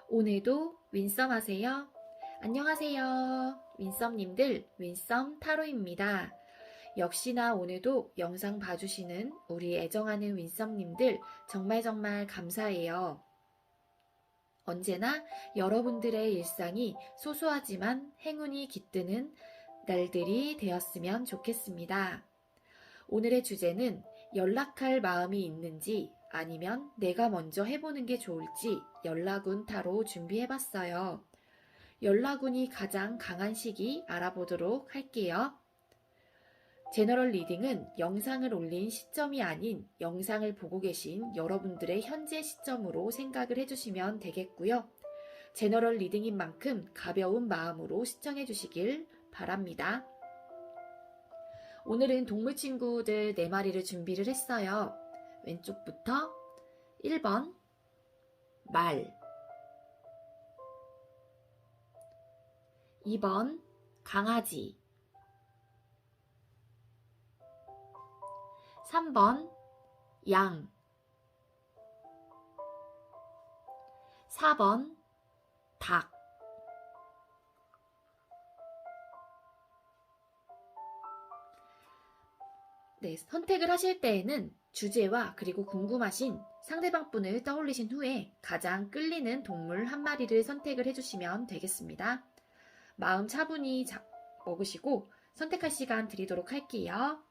오늘도 윈썸 하세요. 안녕하세요. 윈썸님들, 윈썸 타로입니다. 역시나 오늘도 영상 봐주시는 우리 애정하는 윈썸님들 정말 감사해요. 언제나 여러분들의 일상이 소소하지만 행운이 깃드는 날들이 되었으면 좋겠습니다. 오늘의 주제는 연락할 마음이 있는지 아니면 내가 먼저 해보는 게 좋을지 연락운 타로 준비해봤어요. 연락운이 가장 강한 시기 알아보도록 할게요. 제너럴 리딩은 영상을 올린 시점이 아닌 영상을 보고 계신 여러분들의 현재 시점으로 생각을 해주시면 되겠고요. 제너럴 리딩인 만큼 가벼운 마음으로 시청해 주시길 바랍니다. 오늘은 동물 친구들 4마리를 준비를 했어요. 왼쪽부터 1번 말, 2번 강아지, 3번 양, 4번 닭, 네, 선택을 하실 때에는 주제와 그리고 궁금하신 상대방 분을 떠올리신 후에 가장 끌리는 동물 한 마리를 선택을 해주시면 되겠습니다. 마음 차분히 먹으시고 선택할 시간 드리도록 할게요.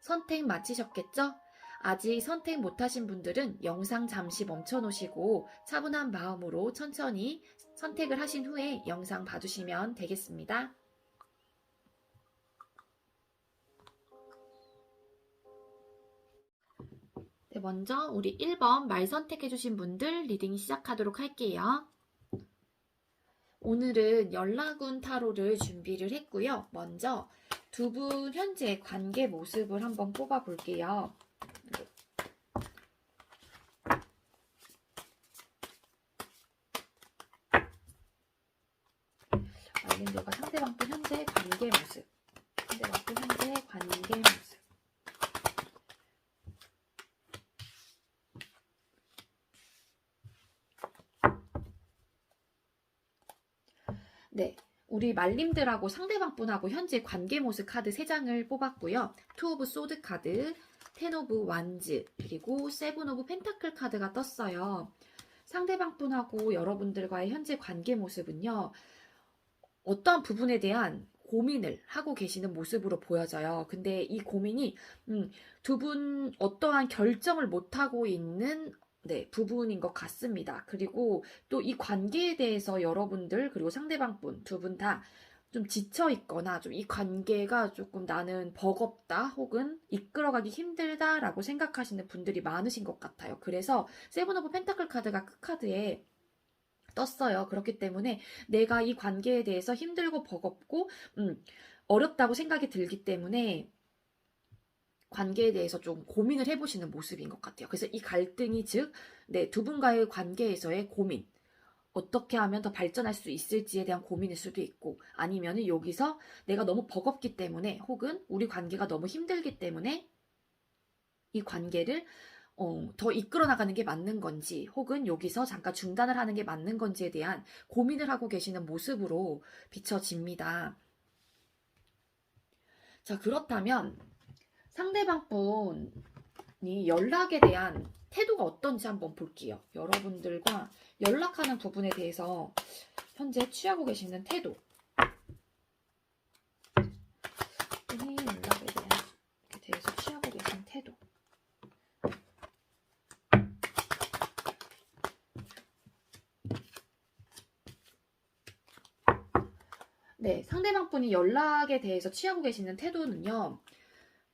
선택 마치셨겠죠? 아직 선택 못하신 분들은 영상 잠시 멈춰 놓으시고 차분한 마음으로 천천히 선택을 하신 후에 영상 봐주시면 되겠습니다. 네, 먼저 우리 1번 말 선택해주신 분들 리딩 시작하도록 할게요. 오늘은 연락운 타로를 준비를 했고요. 먼저 두 분 현재 관계 모습을 한번 뽑아 볼게요. 말린들과 상대방 분 현재 관계 모습. 상대방 분 현재 관계 모습. 네, 우리 말림들하고 상대방 분하고 현재 관계 모습 카드 3장을 뽑았고요. 투 오브 소드 카드, 텐 오브 완즈, 그리고 세븐 오브 펜타클 카드가 떴어요. 상대방 분하고 여러분들과의 현재 관계 모습은요. 어떠한 부분에 대한 고민을 하고 계시는 모습으로 보여져요. 근데 이 고민이 두 분 어떠한 결정을 못하고 있는 부분인 것 같습니다. 그리고 또 이 관계에 대해서 여러분들 그리고 상대방 분 두 분 다 좀 지쳐 있거나 좀 이 관계가 조금 나는 버겁다 혹은 이끌어가기 힘들다라고 생각하시는 분들이 많으신 것 같아요. 그래서 세븐 오브 펜타클 카드가 그 카드에 떴어요. 그렇기 때문에 내가 이 관계에 대해서 힘들고 버겁고 어렵다고 생각이 들기 때문에 관계에 대해서 좀 고민을 해보시는 모습인 것 같아요. 그래서 이 갈등이 즉, 두 분과의 관계에서의 고민, 어떻게 하면 더 발전할 수 있을지에 대한 고민일 수도 있고, 아니면 여기서 내가 너무 버겁기 때문에, 혹은 우리 관계가 너무 힘들기 때문에 이 관계를 더 이끌어 나가는 게 맞는 건지, 혹은 여기서 잠깐 중단을 하는 게 맞는 건지에 대한 고민을 하고 계시는 모습으로 비춰집니다. 자, 그렇다면 상대방 분이 연락에 대한 태도가 어떤지 한번 볼게요. 여러분들과 연락하는 부분에 대해서 현재 취하고 계시는 태도. 연락에 대해서 취하고 계신 태도. 네, 상대방 분이 연락에 대해서 취하고 계시는 태도는요.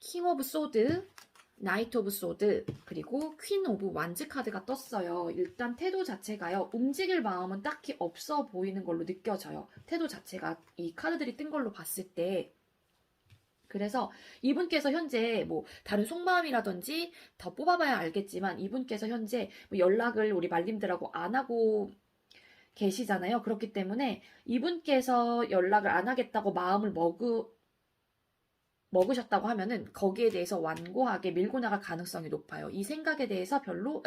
킹 오브 소드, 나이트 오브 소드, 그리고 퀸 오브 완즈 카드가 떴어요. 일단 태도 자체가요. 움직일 마음은 딱히 없어 보이는 걸로 느껴져요. 태도 자체가 이 카드들이 뜬 걸로 봤을 때. 그래서 이분께서 현재 뭐 다른 속마음이라든지 더 뽑아봐야 알겠지만 이분께서 현재 뭐 연락을 우리 말님들하고 안 하고 계시잖아요. 그렇기 때문에 이분께서 연락을 안 하겠다고 마음을 먹으셨다고 하면은 거기에 대해서 완고하게 밀고 나갈 가능성이 높아요. 이 생각에 대해서 별로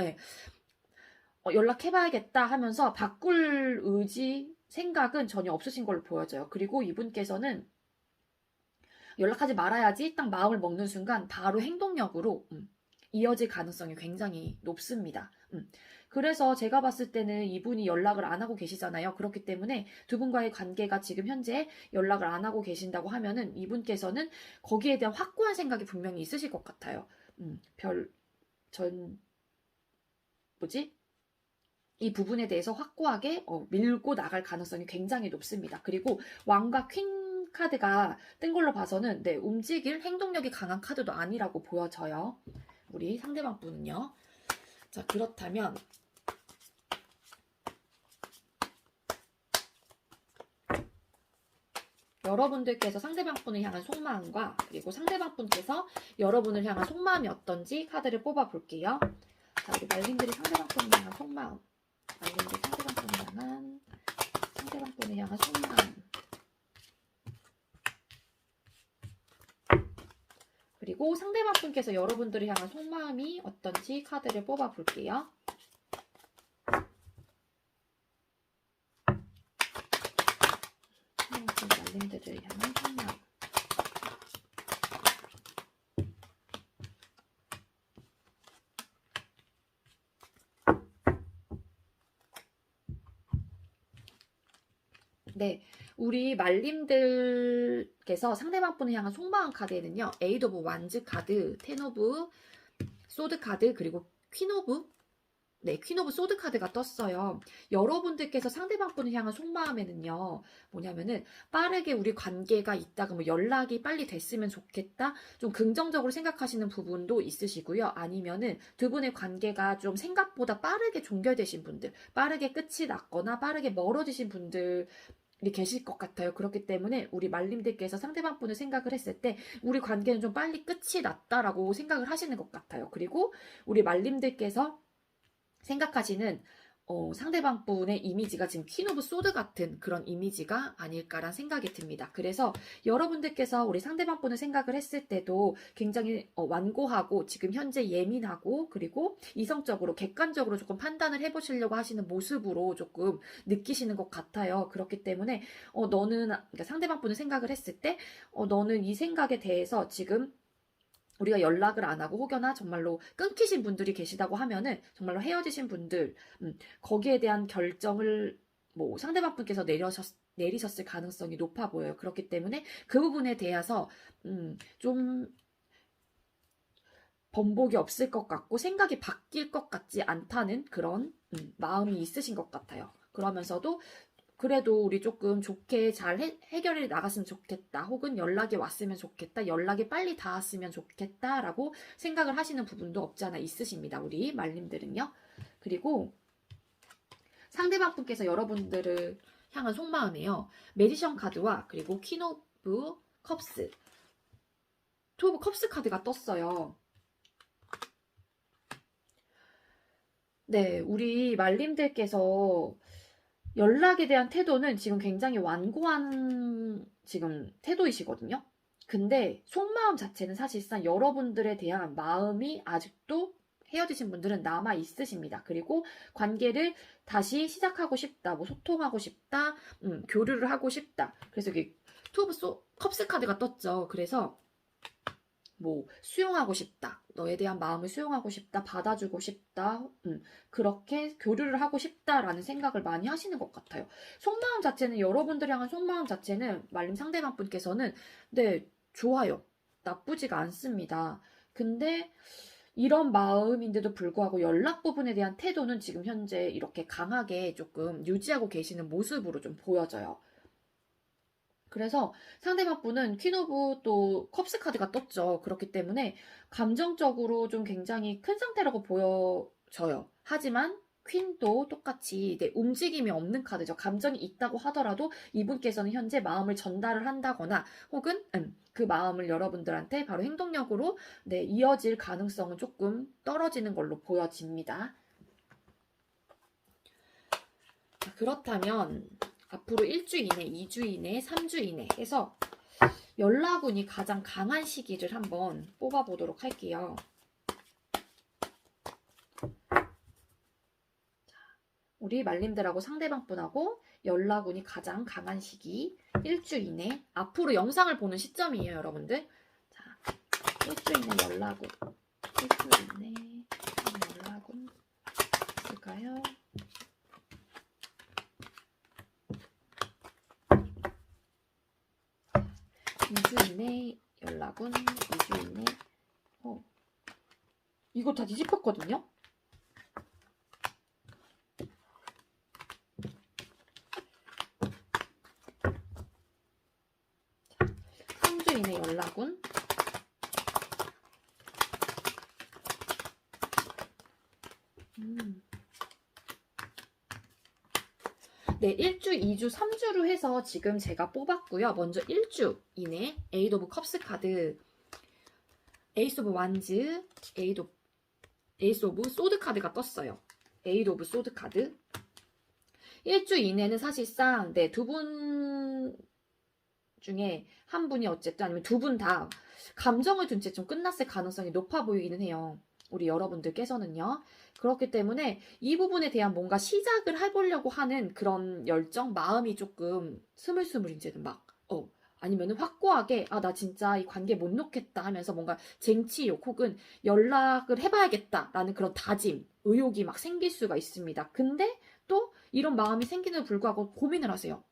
연락해봐야겠다 하면서 바꿀 의지, 생각은 전혀 없으신 걸로 보여져요. 그리고 이분께서는 연락하지 말아야지 딱 마음을 먹는 순간 바로 행동력으로 이어질 가능성이 굉장히 높습니다. 그래서 제가 봤을 때는 이분이 연락을 안 하고 계시잖아요. 그렇기 때문에 두 분과의 관계가 지금 현재 연락을 안 하고 계신다고 하면은 이분께서는 거기에 대한 확고한 생각이 분명히 있으실 것 같아요. 이 부분에 대해서 확고하게 밀고 나갈 가능성이 굉장히 높습니다. 그리고 왕과 퀸 카드가 뜬 걸로 봐서는 네, 움직일 행동력이 강한 카드도 아니라고 보여져요. 우리 상대방 분은요. 자, 그렇다면 여러분들께서 상대방 분을 향한 속마음과 그리고 상대방 분께서 여러분을 향한 속마음이 어떤지 카드를 뽑아 볼게요. 자, 우리 말님들이 상대방 분을 향한 속마음, 말님들이 상대방 분을 향한 속마음, 그리고 상대방 분께서 여러분들을 향한 속마음이 어떤지 카드를 뽑아 볼게요. 말님들을 향한 속마음. 네, 우리 말님들께서 상대방 분을 향한 속마음 카드에는요, 에이드 오브 완즈 카드, 텐 오브 소드 카드, 그리고 퀸 오브 소드 카드가 떴어요. 여러분들께서 상대방 분을 향한 속마음에는요, 뭐냐면은, 빠르게 우리 관계가 있다가 뭐 연락이 빨리 됐으면 좋겠다? 좀 긍정적으로 생각하시는 부분도 있으시고요. 아니면은 두 분의 관계가 좀 생각보다 빠르게 종결되신 분들, 빠르게 끝이 났거나 빠르게 멀어지신 분들, 이 계실 것 같아요. 그렇기 때문에 우리 말님들께서 상대방 분을 생각을 했을 때 우리 관계는 좀 빨리 끝이 났다라고 생각을 하시는 것 같아요. 그리고 우리 말님들께서 생각하시는 상대방 분의 이미지가 지금 퀸 오브 소드 같은 그런 이미지가 아닐까란 생각이 듭니다. 그래서 여러분들께서 우리 상대방 분을 생각을 했을 때도 굉장히 완고하고 지금 현재 예민하고 그리고 이성적으로 객관적으로 조금 판단을 해보시려고 하시는 모습으로 조금 느끼시는 것 같아요. 그렇기 때문에 그러니까 상대방 분을 생각을 했을 때 너는 이 생각에 대해서 지금 우리가 연락을 안 하고 혹여나 정말로 끊기신 분들이 계시다고 하면은 정말로 헤어지신 분들 거기에 대한 결정을 뭐 상대방 분께서 내리셨을 가능성이 높아 보여요. 그렇기 때문에 그 부분에 대해서 좀 번복이 없을 것 같고 생각이 바뀔 것 같지 않다는 그런 마음이 있으신 것 같아요. 그러면서도 그래도 우리 조금 좋게 잘 해결해 나갔으면 좋겠다. 혹은 연락이 왔으면 좋겠다. 연락이 빨리 닿았으면 좋겠다라고 생각을 하시는 부분도 없지 않아 있으십니다. 우리 말님들은요. 그리고 상대방 분께서 여러분들을 향한 속마음이에요. 매지션 카드와 그리고 퀸 오브 컵스, 투 오브 컵스 카드가 떴어요. 네, 우리 말님들께서 연락에 대한 태도는 지금 굉장히 완고한 지금 태도이시거든요. 근데 속마음 자체는 사실상 여러분들에 대한 마음이 아직도 헤어지신 분들은 남아 있으십니다. 그리고 관계를 다시 시작하고 싶다, 뭐 소통하고 싶다, 교류를 하고 싶다. 그래서 여기 투 오브 컵스 카드가 떴죠. 그래서 뭐 수용하고 싶다. 너에 대한 마음을 수용하고 싶다. 받아주고 싶다. 그렇게 교류를 하고 싶다라는 생각을 많이 하시는 것 같아요. 속마음 자체는 여러분들 향한 속마음 자체는 말림 상대방 분께서는 네, 좋아요. 나쁘지가 않습니다. 근데 이런 마음인데도 불구하고 연락 부분에 대한 태도는 지금 현재 이렇게 강하게 조금 유지하고 계시는 모습으로 좀 보여져요. 그래서 상대방 분은 퀸 오브 또 컵스 카드가 떴죠. 그렇기 때문에 감정적으로 좀 굉장히 큰 상태라고 보여져요. 하지만 퀸도 똑같이 움직임이 없는 카드죠. 감정이 있다고 하더라도 이분께서는 현재 마음을 전달을 한다거나 혹은 그 마음을 여러분들한테 바로 행동력으로 이어질 가능성은 조금 떨어지는 걸로 보여집니다. 자, 그렇다면 앞으로 1주 이내, 2주 이내, 3주 이내 해서 연락운이 가장 강한 시기를 한번 뽑아보도록 할게요. 우리 말님들하고 상대방분하고 연락운이 가장 강한 시기 1주 이내, 앞으로 영상을 보는 시점이에요, 여러분들. 자, 1주 이내 연락운, 1주 이내 연락운 있을까요? 자, 2주 이내 연락운, 2주 이내. 이거 다 뒤집혔거든요. 3주 이내 연락운, 네, 1주, 2주, 3주로 해서 지금 제가 뽑았고요. 먼저 1주 이내 에이드 오브 컵스 카드, 에이스 오브 완즈, 에이스 오브 소드 카드가 떴어요. 에이드 오브 소드 카드. 1주 이내는 사실상 두 분 중에 한 분이 어쨌든 아니면 두 분 다 감정을 둔 채 좀 끝났을 가능성이 높아 보이기는 해요. 우리 여러분들께서는요. 그렇기 때문에 이 부분에 대한 뭔가 시작을 해보려고 하는 그런 열정, 마음이 조금 스물스물 이제는 아니면은 확고하게 나 진짜 이 관계 못 놓겠다 하면서 뭔가 쟁취욕 혹은 연락을 해봐야겠다라는 그런 다짐, 의욕이 막 생길 수가 있습니다. 근데 또 이런 마음이 생기는 불구하고 고민을 하세요.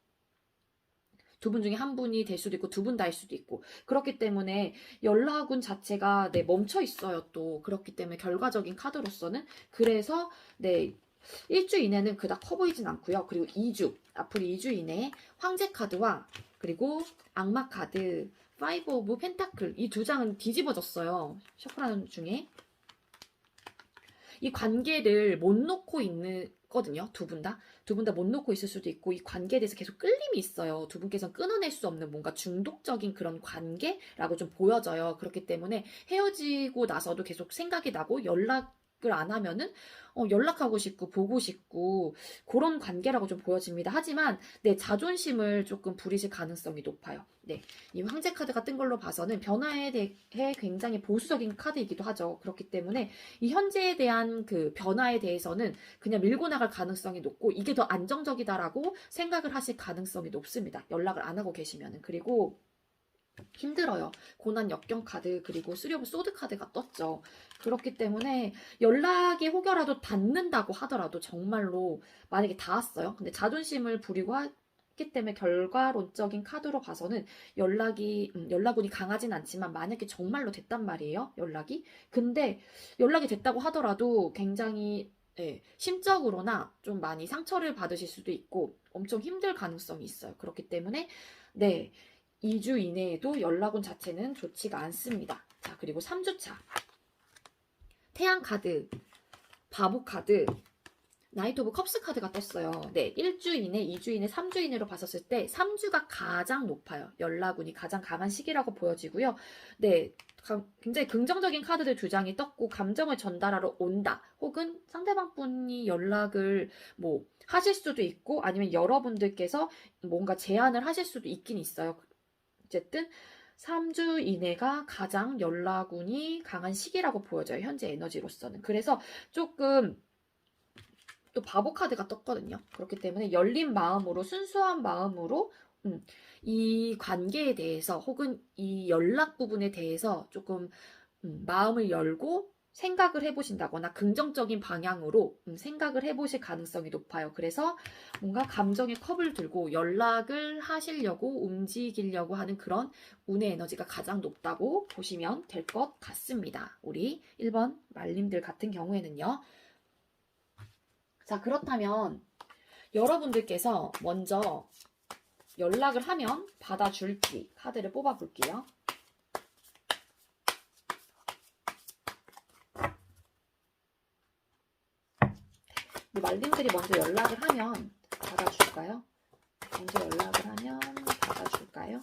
두 분 중에 한 분이 될 수도 있고 두 분 다일 수도 있고 그렇기 때문에 연락운 자체가 멈춰 있어요. 또 그렇기 때문에 결과적인 카드로서는 그래서 1주 이내는 그닥 커 보이진 않고요. 그리고 2주 앞으로 2주 이내에 황제 카드와 그리고 악마 카드, 파이브 오브 펜타클 이 두 장은 뒤집어졌어요. 셔플하는 중에 이 관계를 못 놓고 있는 거든요. 두 분 다 못 놓고 있을 수도 있고 이 관계에 대해서 계속 끌림이 있어요. 두 분께서는 끊어낼 수 없는 뭔가 중독적인 그런 관계라고 좀 보여져요. 그렇기 때문에 헤어지고 나서도 계속 생각이 나고 연락을 안 하면은 연락하고 싶고 보고 싶고 그런 관계라고 좀 보여집니다. 하지만 자존심을 조금 부리실 가능성이 높아요. 이 황제 카드가 뜬 걸로 봐서는 변화에 대해 굉장히 보수적인 카드이기도 하죠. 그렇기 때문에 이 현재에 대한 그 변화에 대해서는 그냥 밀고 나갈 가능성이 높고 이게 더 안정적이다라고 생각을 하실 가능성이 높습니다. 연락을 안 하고 계시면은. 그리고 힘들어요. 고난 역경 카드 그리고 쓰리 오브 소드 카드가 떴죠. 그렇기 때문에 연락이 혹여라도 닿는다고 하더라도 정말로 만약에 닿았어요. 근데 자존심을 부리고 했기 때문에 결과론적인 카드로 봐서는 연락운이 강하진 않지만 만약에 정말로 됐단 말이에요. 연락이. 근데 연락이 됐다고 하더라도 굉장히 심적으로나 좀 많이 상처를 받으실 수도 있고 엄청 힘들 가능성이 있어요. 그렇기 때문에 2주 이내에도 연락운 자체는 좋지가 않습니다. 자, 그리고 3주차. 태양 카드, 바보 카드, 나이트 오브 컵스 카드가 떴어요. 1주 이내, 2주 이내, 3주 이내로 봤었을 때 3주가 가장 높아요. 연락운이 가장 강한 시기라고 보여지고요. 굉장히 긍정적인 카드들 두 장이 떴고 감정을 전달하러 온다. 혹은 상대방 분이 연락을 하실 수도 있고 아니면 여러분들께서 뭔가 제안을 하실 수도 있긴 있어요. 어쨌든 3주 이내가 가장 연락운이 강한 시기라고 보여져요. 현재 에너지로서는. 그래서 조금 또 바보 카드가 떴거든요. 그렇기 때문에 열린 마음으로 순수한 마음으로 이 관계에 대해서 혹은 이 연락 부분에 대해서 조금 마음을 열고 생각을 해보신다거나 긍정적인 방향으로 생각을 해보실 가능성이 높아요. 그래서 뭔가 감정의 컵을 들고 연락을 하시려고 움직이려고 하는 그런 운의 에너지가 가장 높다고 보시면 될 것 같습니다. 우리 1번 말님들 같은 경우에는요. 자, 그렇다면 여러분들께서 먼저 연락을 하면 받아줄지 카드를 뽑아볼게요. 우리 말님들이 먼저 연락을 하면 받아줄까요? 먼저 연락을 하면 받아줄까요?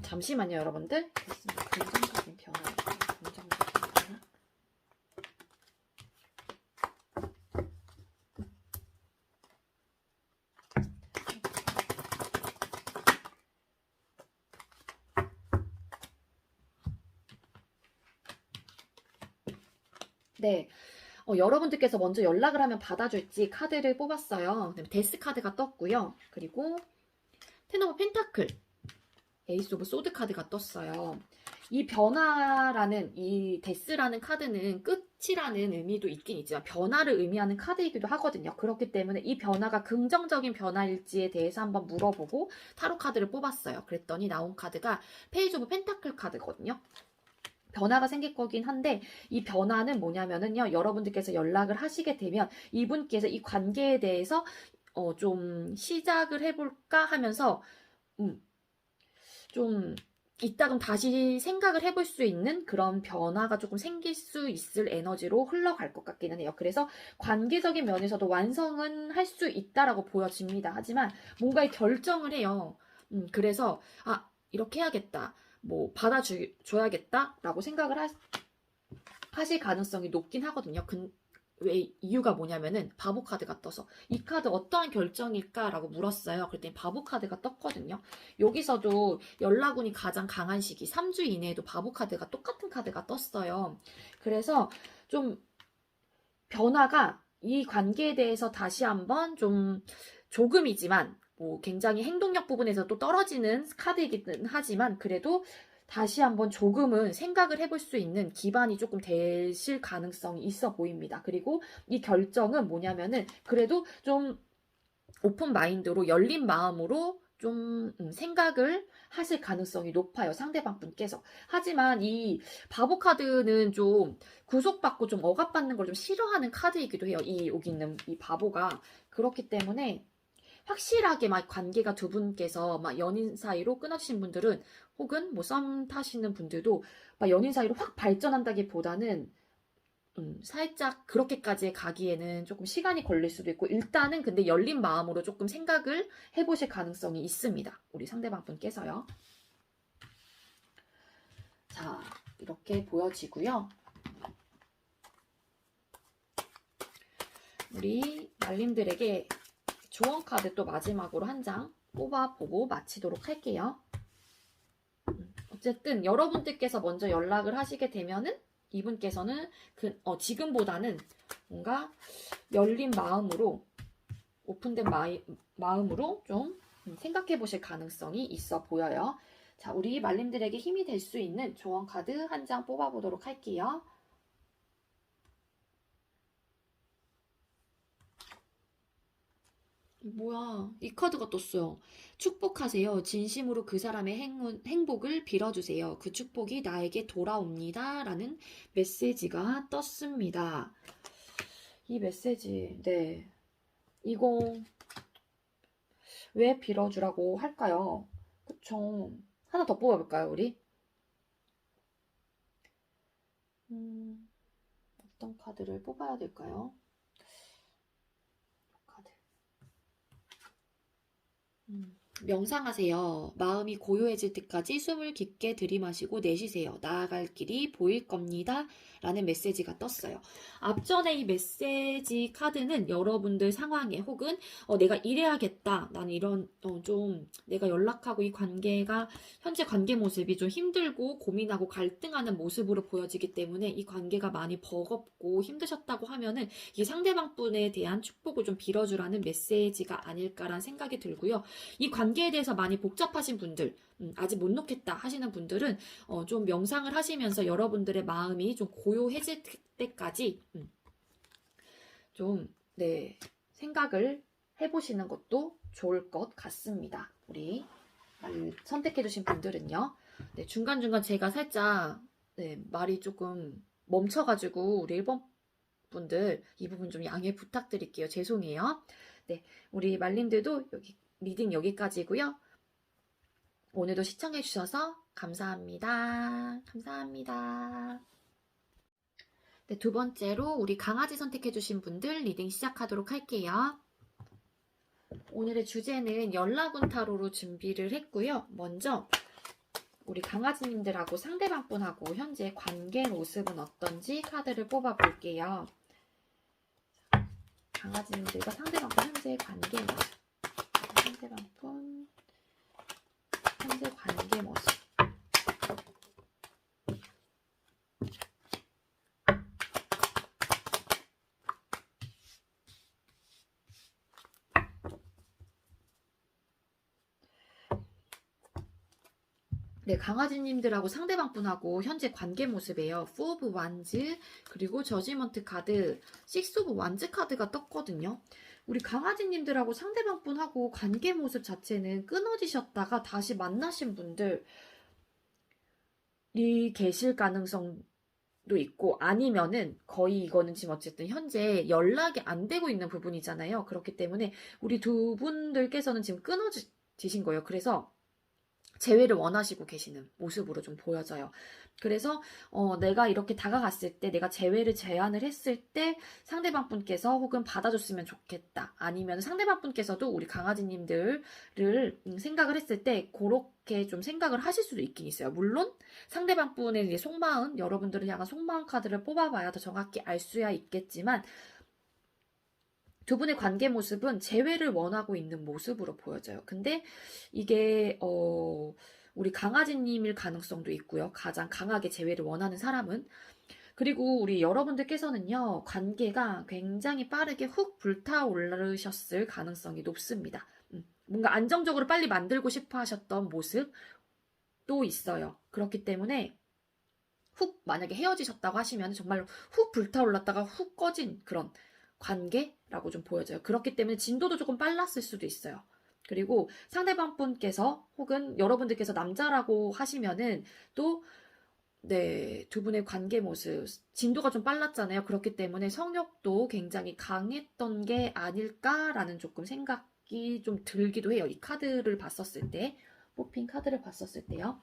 잠시만요, 여러분들. 긍정적인 변화. 긍정적인 변화. 네. 여러분들께서 먼저 연락을 하면 받아줄지 카드를 뽑았어요. 데스 카드가 떴고요. 그리고 텐 오브 펜타클, 에이스 오브 소드 카드가 떴어요. 이 변화라는, 이 데스라는 카드는 끝이라는 의미도 있긴 있지만 변화를 의미하는 카드이기도 하거든요. 그렇기 때문에 이 변화가 긍정적인 변화일지에 대해서 한번 물어보고 타로 카드를 뽑았어요. 그랬더니 나온 카드가 페이지 오브 펜타클 카드거든요. 변화가 생길 거긴 한데 이 변화는 뭐냐면은요, 여러분들께서 연락을 하시게 되면 이분께서 이 관계에 대해서 좀 시작을 해볼까 하면서 좀 이따금 다시 생각을 해볼 수 있는 그런 변화가 조금 생길 수 있을 에너지로 흘러갈 것 같기는 해요. 그래서 관계적인 면에서도 완성은 할 수 있다라고 보여집니다. 하지만 뭔가의 결정을 해요. 그래서 이렇게 해야겠다. 뭐 받아줘야겠다라고 생각을 하실 가능성이 높긴 하거든요. 왜 이유가 뭐냐면은 바보 카드가 떠서 이 카드 어떠한 결정일까라고 물었어요. 그랬더니 바보 카드가 떴거든요. 여기서도 연락운이 가장 강한 시기 3주 이내에도 바보 카드가 똑같은 카드가 떴어요. 그래서 좀 변화가 이 관계에 대해서 다시 한번 좀 조금이지만 뭐 굉장히 행동력 부분에서 또 떨어지는 카드이기는 하지만 그래도 다시 한번 조금은 생각을 해볼 수 있는 기반이 조금 되실 가능성이 있어 보입니다. 그리고 이 결정은 뭐냐면은 그래도 좀 오픈 마인드로 열린 마음으로 좀 생각을 하실 가능성이 높아요. 상대방 분께서. 하지만 이 바보 카드는 좀 구속받고 좀 억압받는 걸 좀 싫어하는 카드이기도 해요. 여기 있는 이 바보가. 그렇기 때문에 확실하게 막 관계가 두 분께서 막 연인 사이로 끊어지신 분들은 혹은 뭐 썸 타시는 분들도 막 연인 사이로 확 발전한다기보다는 살짝 그렇게까지 가기에는 조금 시간이 걸릴 수도 있고 일단은 근데 열린 마음으로 조금 생각을 해보실 가능성이 있습니다. 우리 상대방 분께서요. 자, 이렇게 보여지고요. 우리 말님들에게 조언 카드 또 마지막으로 한 장 뽑아보고 마치도록 할게요. 어쨌든 여러분들께서 먼저 연락을 하시게 되면은 이분께서는 지금보다는 뭔가 열린 마음으로 오픈된 마음으로 좀 생각해 보실 가능성이 있어 보여요. 자, 우리 말님들에게 힘이 될 수 있는 조언 카드 한 장 뽑아보도록 할게요. 뭐야, 이 카드가 떴어요. 축복하세요. 진심으로 그 사람의 행복을 빌어주세요. 그 축복이 나에게 돌아옵니다. 라는 메시지가 떴습니다. 이 메시지, 네. 이거 왜 빌어주라고 할까요? 그쵸. 하나 더 뽑아볼까요, 우리? 어떤 카드를 뽑아야 될까요? 카드. 명상하세요. 마음이 고요해질 때까지 숨을 깊게 들이마시고 내쉬세요. 나아갈 길이 보일 겁니다. 라는 메시지가 떴어요. 앞전에 이 메시지 카드는 여러분들 상황에 혹은 내가 이래야겠다. 나는 이런 좀 내가 연락하고 이 관계가 현재 관계 모습이 좀 힘들고 고민하고 갈등하는 모습으로 보여지기 때문에 이 관계가 많이 버겁고 힘드셨다고 하면은 이 상대방 분에 대한 축복을 좀 빌어주라는 메시지가 아닐까라는 생각이 들고요. 이 관계에 대해서 많이 복잡하신 분들, 아직 못 놓겠다 하시는 분들은 좀 명상을 하시면서 여러분들의 마음이 좀 고요해질 때까지 좀 생각을 해보시는 것도 좋을 것 같습니다. 우리 선택해주신 분들은요. 네, 중간중간 제가 살짝 말이 조금 멈춰가지고 우리 1번 분들 이 부분 좀 양해 부탁드릴게요. 죄송해요. 네, 우리 말님들도 리딩 여기까지고요. 오늘도 시청해주셔서 감사합니다. 감사합니다. 네, 두 번째로 우리 강아지 선택해주신 분들 리딩 시작하도록 할게요. 오늘의 주제는 연락운 타로로 준비를 했고요. 먼저 우리 강아지님들하고 상대방분하고 현재 관계 모습은 어떤지 카드를 뽑아볼게요. 강아지님들과 상대방분 현재 관계 모습. 상대방분 현재 관계 모습. 네, 강아지님들하고 상대방분하고 현재 관계 모습이에요. 4 오브 완즈, 그리고 저지먼트 카드, 6 오브 완즈 카드가 떴거든요. 우리 강아지님들하고 상대방분하고 관계 모습 자체는 끊어지셨다가 다시 만나신 분들이 계실 가능성도 있고, 아니면은 거의 이거는 지금 어쨌든 현재 연락이 안 되고 있는 부분이잖아요. 그렇기 때문에 우리 두 분들께서는 지금 끊어지신 거예요. 그래서 재회를 원하시고 계시는 모습으로 좀 보여져요. 그래서 내가 이렇게 다가갔을 때, 내가 재회를 제안을 했을 때 상대방분께서 혹은 받아줬으면 좋겠다, 아니면 상대방분께서도 우리 강아지님들을 생각을 했을 때 그렇게 좀 생각을 하실 수도 있긴 있어요. 물론 상대방분의 속마음, 여러분들을 향한 속마음 카드를 뽑아봐야 더 정확히 알 수야 있겠지만, 두 분의 관계 모습은 재회를 원하고 있는 모습으로 보여져요. 근데 이게 우리 강아지님일 가능성도 있고요. 가장 강하게 재회를 원하는 사람은. 그리고 우리 여러분들께서는요, 관계가 굉장히 빠르게 훅 불타오르셨을 가능성이 높습니다. 뭔가 안정적으로 빨리 만들고 싶어 하셨던 모습도 있어요. 그렇기 때문에 훅 만약에 헤어지셨다고 하시면 정말 훅 불타올랐다가 훅 꺼진 그런 관계라고 좀 보여져요. 그렇기 때문에 진도도 조금 빨랐을 수도 있어요. 그리고 상대방 분께서 혹은 여러분들께서 남자라고 하시면은 또 네, 두 분의 관계 모습 진도가 좀 빨랐잖아요. 그렇기 때문에 성욕도 굉장히 강했던 게 아닐까라는 조금 생각이 좀 들기도 해요. 이 카드를 봤었을 때, 뽑힌 카드를 봤었을 때요.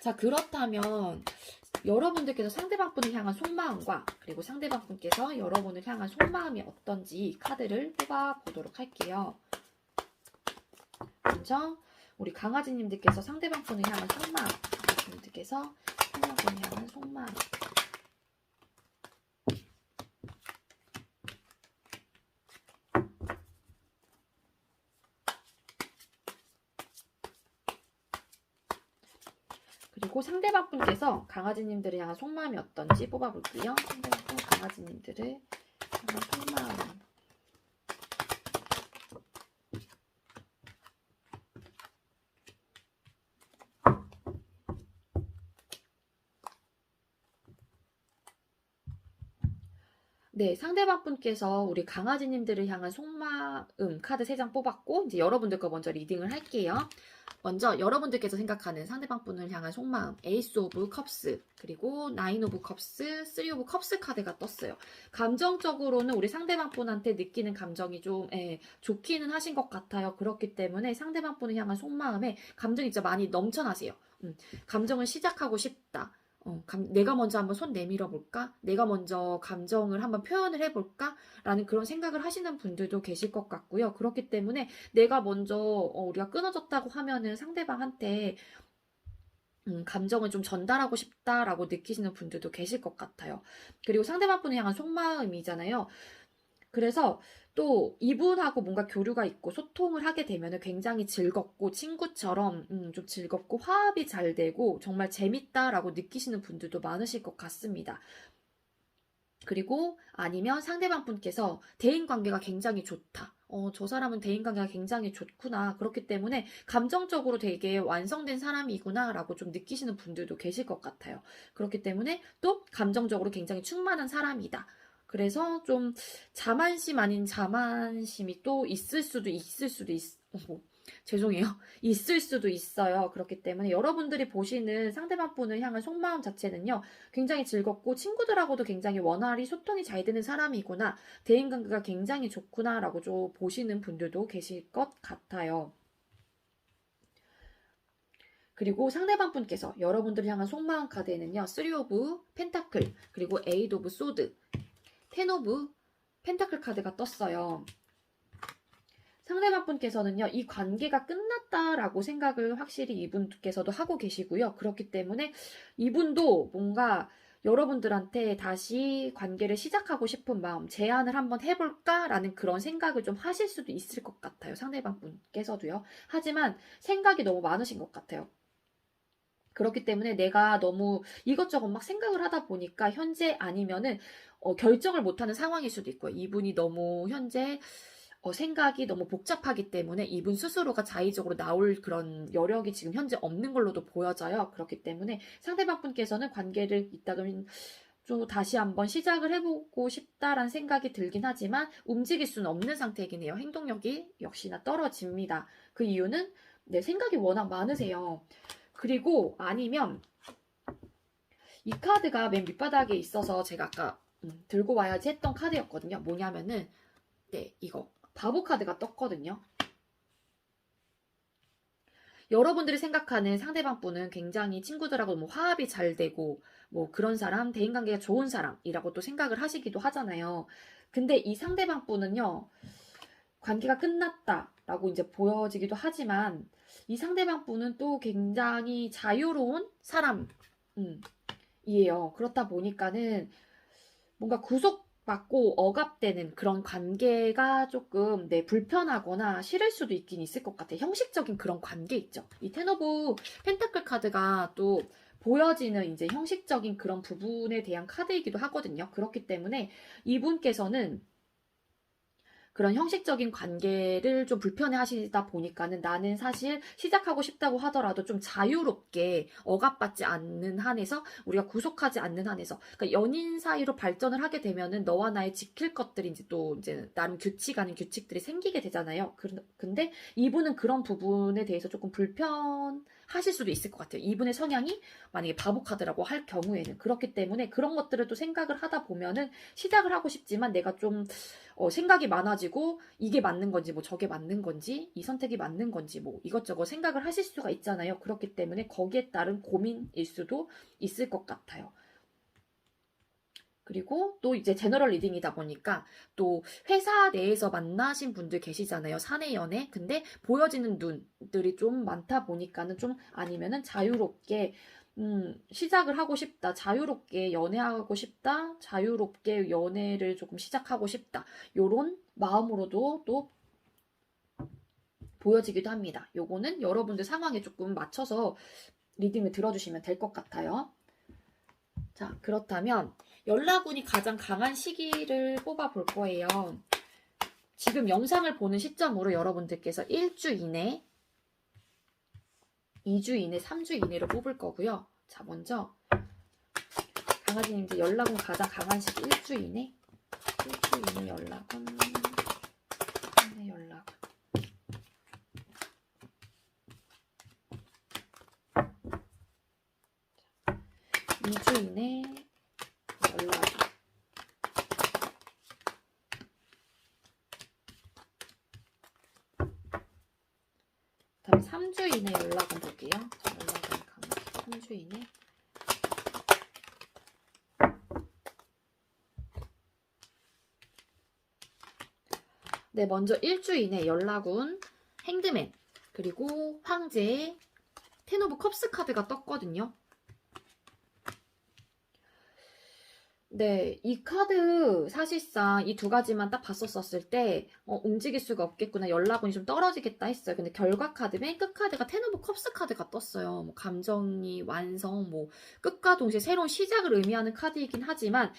자, 그렇다면 여러분들께서 상대방분을 향한 속마음과 그리고 상대방분께서 여러분을 향한 속마음이 어떤지 카드를 뽑아보도록 할게요. 먼저 우리 강아지님들께서 상대방분을 향한 속마음, 강아지님들께서 상대방분을 향한 속마음. 그리고 상대방분께서 강아지님들을 향한 속마음이 어떤지 뽑아볼게요. 상대방분 강아지님들을 향한 속마음. 네, 상대방분께서 우리 강아지님들을 향한 속마음 카드 3장 뽑았고, 이제 여러분들 거 먼저 리딩을 할게요. 먼저 여러분들께서 생각하는 상대방분을 향한 속마음, 에이스 오브 컵스, 그리고 나인 오브 컵스, 3 오브 컵스 카드가 떴어요. 감정적으로는 우리 상대방분한테 느끼는 감정이 좀 좋기는 하신 것 같아요. 그렇기 때문에 상대방분을 향한 속마음에 감정이 진짜 많이 넘쳐나세요. 감정을 시작하고 싶다. 내가 먼저 한번 손 내밀어 볼까? 내가 먼저 감정을 한번 표현을 해볼까? 라는 그런 생각을 하시는 분들도 계실 것 같고요. 그렇기 때문에 내가 먼저 우리가 끊어졌다고 하면은 상대방한테 감정을 좀 전달하고 싶다라고 느끼시는 분들도 계실 것 같아요. 그리고 상대방분을 향한 속마음이잖아요. 그래서 또 이분하고 뭔가 교류가 있고 소통을 하게 되면 굉장히 즐겁고 친구처럼 좀 즐겁고 화합이 잘 되고 정말 재밌다라고 느끼시는 분들도 많으실 것 같습니다. 그리고 아니면 상대방 분께서 대인관계가 굉장히 좋다. 저 사람은 대인관계가 굉장히 좋구나. 그렇기 때문에 감정적으로 되게 완성된 사람이구나 라고 좀 느끼시는 분들도 계실 것 같아요. 그렇기 때문에 또 감정적으로 굉장히 충만한 사람이다. 그래서 좀 자만심 아닌 자만심이 또 죄송해요. 있을 수도 있어요. 그렇기 때문에 여러분들이 보시는 상대방 분을 향한 속마음 자체는요, 굉장히 즐겁고 친구들하고도 굉장히 원활히 소통이 잘 되는 사람이구나, 대인관계가 굉장히 좋구나라고 좀 보시는 분들도 계실 것 같아요. 그리고 상대방 분께서 여러분들을 향한 속마음 카드에는요. 3 오브 펜타클, 그리고 8 오브 소드, 10 오브 펜타클 카드가 떴어요. 상대방 분께서는요. 이 관계가 끝났다라고 생각을 확실히 이분께서도 하고 계시고요. 그렇기 때문에 이분도 뭔가 여러분들한테 다시 관계를 시작하고 싶은 마음, 제안을 한번 해볼까라는 그런 생각을 좀 하실 수도 있을 것 같아요. 상대방 분께서도요. 하지만 생각이 너무 많으신 것 같아요. 그렇기 때문에 내가 너무 이것저것 막 생각을 하다 보니까 현재 아니면은 결정을 못하는 상황일 수도 있고요. 이분이 너무 현재 생각이 너무 복잡하기 때문에 이분 스스로가 자의적으로 나올 그런 여력이 지금 현재 없는 걸로도 보여져요. 그렇기 때문에 상대방 분께서는 관계를 이따금 좀 다시 한번 시작을 해보고 싶다라는 생각이 들긴 하지만 움직일 수는 없는 상태이긴 해요. 행동력이 역시나 떨어집니다. 그 이유는 내 생각이 워낙 많으세요. 그리고 아니면 이 카드가 맨 밑바닥에 있어서 제가 아까 들고 와야지 했던 카드였거든요. 뭐냐면은 네, 이거 바보 카드가 떴거든요. 여러분들이 생각하는 상대방 분은 굉장히 친구들하고 뭐 화합이 잘 되고 뭐 그런 사람, 대인관계가 좋은 사람이라고 또 생각을 하시기도 하잖아요. 근데 이 상대방 분은요, 관계가 끝났다라고 이제 보여지기도 하지만 이 상대방 분은 또 굉장히 자유로운 사람이에요. 그렇다 보니까는 뭔가 구속받고 억압되는 그런 관계가 조금 불편하거나 싫을 수도 있긴 있을 것 같아요. 형식적인 그런 관계 있죠. 이 텐 오브 펜타클 카드가 또 보여지는 이제 형식적인 그런 부분에 대한 카드이기도 하거든요. 그렇기 때문에 이분께서는 그런 형식적인 관계를 좀 불편해 하시다 보니까는 나는 사실 시작하고 싶다고 하더라도 좀 자유롭게 억압받지 않는 한에서 우리가 구속하지 않는 한에서 그러니까 연인 사이로 발전을 하게 되면은 너와 나의 지킬 것들이 이제 또 이제 나름 규칙 아닌 규칙들이 생기게 되잖아요. 근데 이분은 그런 부분에 대해서 조금 불편하실 수도 있을 것 같아요. 이분의 성향이 만약에 바보 카드라고 할 경우에는 그렇기 때문에 그런 것들을 또 생각을 하다 보면은 시작을 하고 싶지만 내가 좀 생각이 많아지고 이게 맞는 건지 뭐 저게 맞는 건지 이 선택이 맞는 건지 뭐 이것저것 생각을 하실 수가 있잖아요. 그렇기 때문에 거기에 따른 고민일 수도 있을 것 같아요. 그리고 또 이제 제너럴 리딩이다 보니까 또 회사 내에서 만나신 분들 계시잖아요. 사내 연애. 근데 보여지는 눈들이 좀 많다 보니까는 좀 아니면은 자유롭게 시작을 하고 싶다. 자유롭게 연애하고 싶다. 자유롭게 연애를 조금 시작하고 싶다. 요런 마음으로도 또 보여지기도 합니다. 요거는 여러분들 상황에 조금 맞춰서 리딩을 들어주시면 될 것 같아요. 자, 그렇다면 연락운이 가장 강한 시기를 뽑아볼 거예요. 지금 영상을 보는 시점으로 여러분들께서 1주 이내, 2주 이내, 3주 이내로 뽑을 거고요. 자, 먼저 강아지님들 연락운 가장 강한 시기 1주 이내, 1주 이내 연락운, 이내 연락운. 2주 이내 연락운. 다음 3주 이내 연락은 볼게요. 자, 연락은 강아지 3주 이내. 네, 먼저 1주 이내 연락운, 행드맨, 그리고 황제, 텐 오브 컵스 카드가 떴거든요. 네, 이 카드 사실상 이 두 가지만 딱 봤었을 때 움직일 수가 없겠구나, 연락운이 좀 떨어지겠다 했어요. 근데 결과 카드 맨 끝 카드가 텐 오브 컵스 카드가 떴어요. 뭐 감정이 완성, 뭐 끝과 동시에 새로운 시작을 의미하는 카드이긴 하지만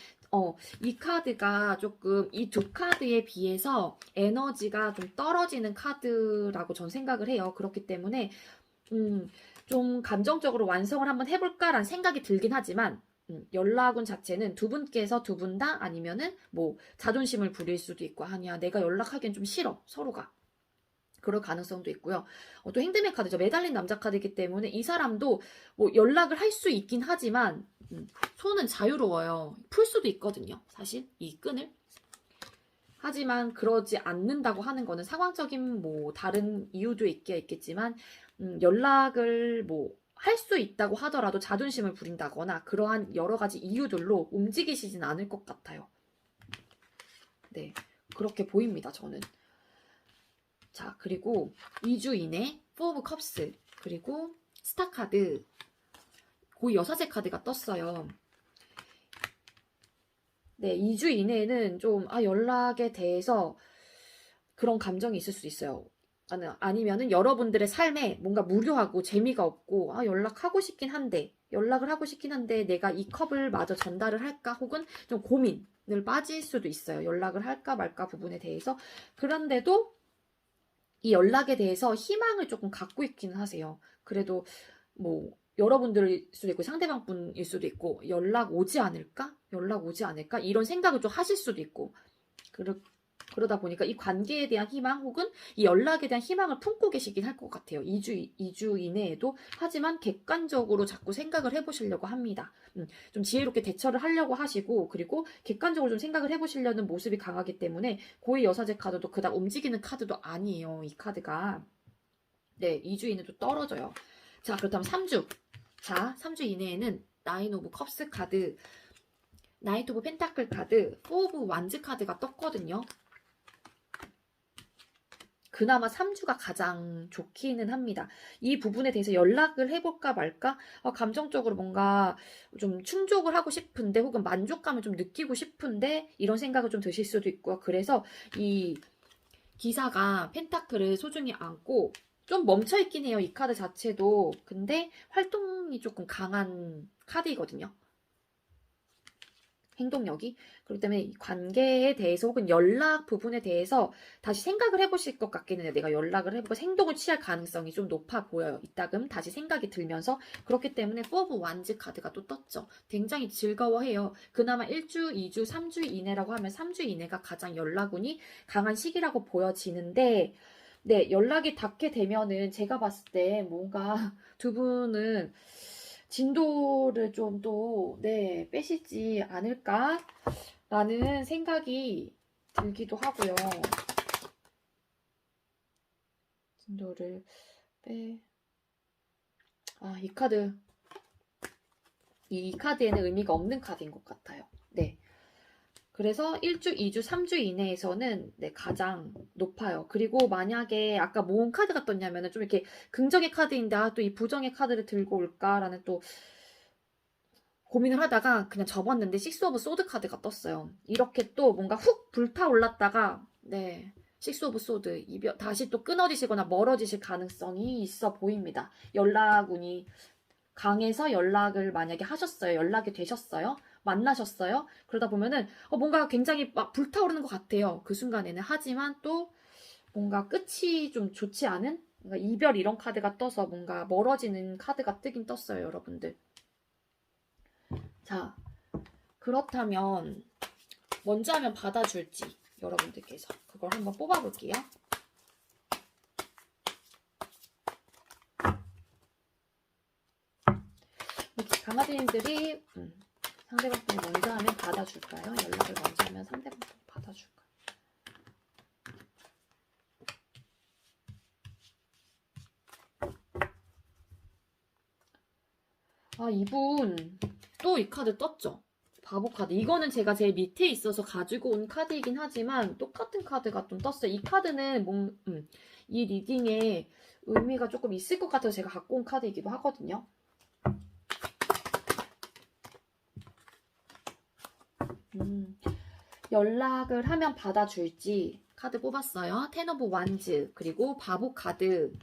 이 카드가 조금 이 두 카드에 비해서 에너지가 좀 떨어지는 카드라고 전 생각을 해요. 그렇기 때문에 좀 감정적으로 완성을 한번 해볼까라는 생각이 들긴 하지만 연락운 자체는 두 분께서 두 분 다 아니면은 뭐 자존심을 부릴 수도 있고 아니야 내가 연락하기엔 좀 싫어 서로가 그럴 가능성도 있고요. 또 행드맨 카드죠. 매달린 남자 카드이기 때문에 이 사람도 뭐 연락을 할 수 있긴 하지만 손은 자유로워요. 풀 수도 있거든요. 사실 이 끈을. 하지만 그러지 않는다고 하는 거는 상황적인 뭐 다른 이유도 있겠지만 연락을 뭐 할 수 있다고 하더라도 자존심을 부린다거나 그러한 여러 가지 이유들로 움직이시진 않을 것 같아요. 네, 그렇게 보입니다, 저는. 자, 그리고 2주 이내 포 오브 컵스, 그리고 스타 카드, 고위 여사제 카드가 떴어요. 네, 2주 이내에는 좀 연락에 대해서 그런 감정이 있을 수 있어요. 아니면은 여러분들의 삶에 뭔가 무료하고 재미가 없고 연락을 하고 싶긴 한데 내가 이 컵을 마저 전달을 할까, 혹은 좀 고민을 빠질 수도 있어요. 연락을 할까 말까 부분에 대해서. 그런데도 이 연락에 대해서 희망을 조금 갖고 있기는 하세요. 그래도 뭐 여러분들일 수도 있고 상대방 분일 수도 있고 연락 오지 않을까? 이런 생각을 좀 하실 수도 있고 그러다 보니까 이 관계에 대한 희망 혹은 이 연락에 대한 희망을 품고 계시긴 할 것 같아요. 2주 이내에도. 하지만 객관적으로 자꾸 생각을 해보시려고 합니다. 좀 지혜롭게 대처를 하려고 하시고, 그리고 객관적으로 좀 생각을 해보시려는 모습이 강하기 때문에 고위 여사제 카드도 그닥 움직이는 카드도 아니에요. 이 카드가. 네, 2주 이내도 떨어져요. 자, 그렇다면 3주. 자, 3주 이내에는 나인 오브 컵스 카드, 나이트 오브 펜타클 카드, 포 오브 완즈 카드가 떴거든요. 그나마 3주가 가장 좋기는 합니다. 이 부분에 대해서 연락을 해볼까 말까? 감정적으로 뭔가 좀 충족을 하고 싶은데, 혹은 만족감을 좀 느끼고 싶은데, 이런 생각을 좀 드실 수도 있고요. 그래서 이 기사가 펜타클을 소중히 안고 좀 멈춰있긴 해요. 이 카드 자체도. 근데 활동이 조금 강한 카드이거든요. 행동력이. 그렇기 때문에 이 관계에 대해서 혹은 연락 부분에 대해서 다시 생각을 해보실 것 같기는 해요. 내가 연락을 해보고 행동을 취할 가능성이 좀 높아 보여요. 이따금 다시 생각이 들면서. 그렇기 때문에 포 오브 완즈 카드가 또 떴죠. 굉장히 즐거워해요. 그나마 1주, 2주, 3주 이내라고 하면 3주 이내가 가장 연락운이 강한 시기라고 보여지는데, 네, 연락이 닿게 되면은 제가 봤을 때 뭔가 두 분은 진도를 좀 또, 네, 빼시지 않을까라는 생각이 들기도 하고요. 진도를 이 카드. 이 카드에는 의미가 없는 카드인 것 같아요. 네. 그래서 1주, 2주, 3주 이내에서는 네, 가장 높아요. 그리고 만약에 아까 뭔 카드가 떴냐면은 좀 이렇게 긍정의 카드인데 또 이 부정의 카드를 들고 올까라는 또 고민을 하다가 그냥 접었는데 식스 오브 소드 카드가 떴어요. 이렇게 또 뭔가 훅 불타올랐다가 네, 식스 오브 소드 다시 또 끊어지시거나 멀어지실 가능성이 있어 보입니다. 연락운이 강해서 연락을 만약에 하셨어요. 연락이 되셨어요. 만나셨어요. 그러다 보면은 뭔가 굉장히 막 불타오르는 것 같아요. 그 순간에는. 하지만 또 뭔가 끝이 좀 좋지 않은 뭔가 이별 이런 카드가 떠서 뭔가 멀어지는 카드가 뜨긴 떴어요. 여러분들. 자, 그렇다면 먼저 하면 받아줄지 여러분들께서 그걸 한번 뽑아볼게요. 강아지님들이 상대방 분이 먼저 하면 받아줄까요? 연락을 먼저 하면 상대방 분이 받아줄까요? 이분 또 이 카드 떴죠? 바보 카드. 이거는 제가 제일 밑에 있어서 가지고 온 카드이긴 하지만 똑같은 카드가 좀 떴어요. 이 카드는 이 리딩에 의미가 조금 있을 것 같아서 제가 갖고 온 카드이기도 하거든요. 연락을 하면 받아줄지 카드 뽑았어요. 텐 오브 완즈, 그리고 바보 카드,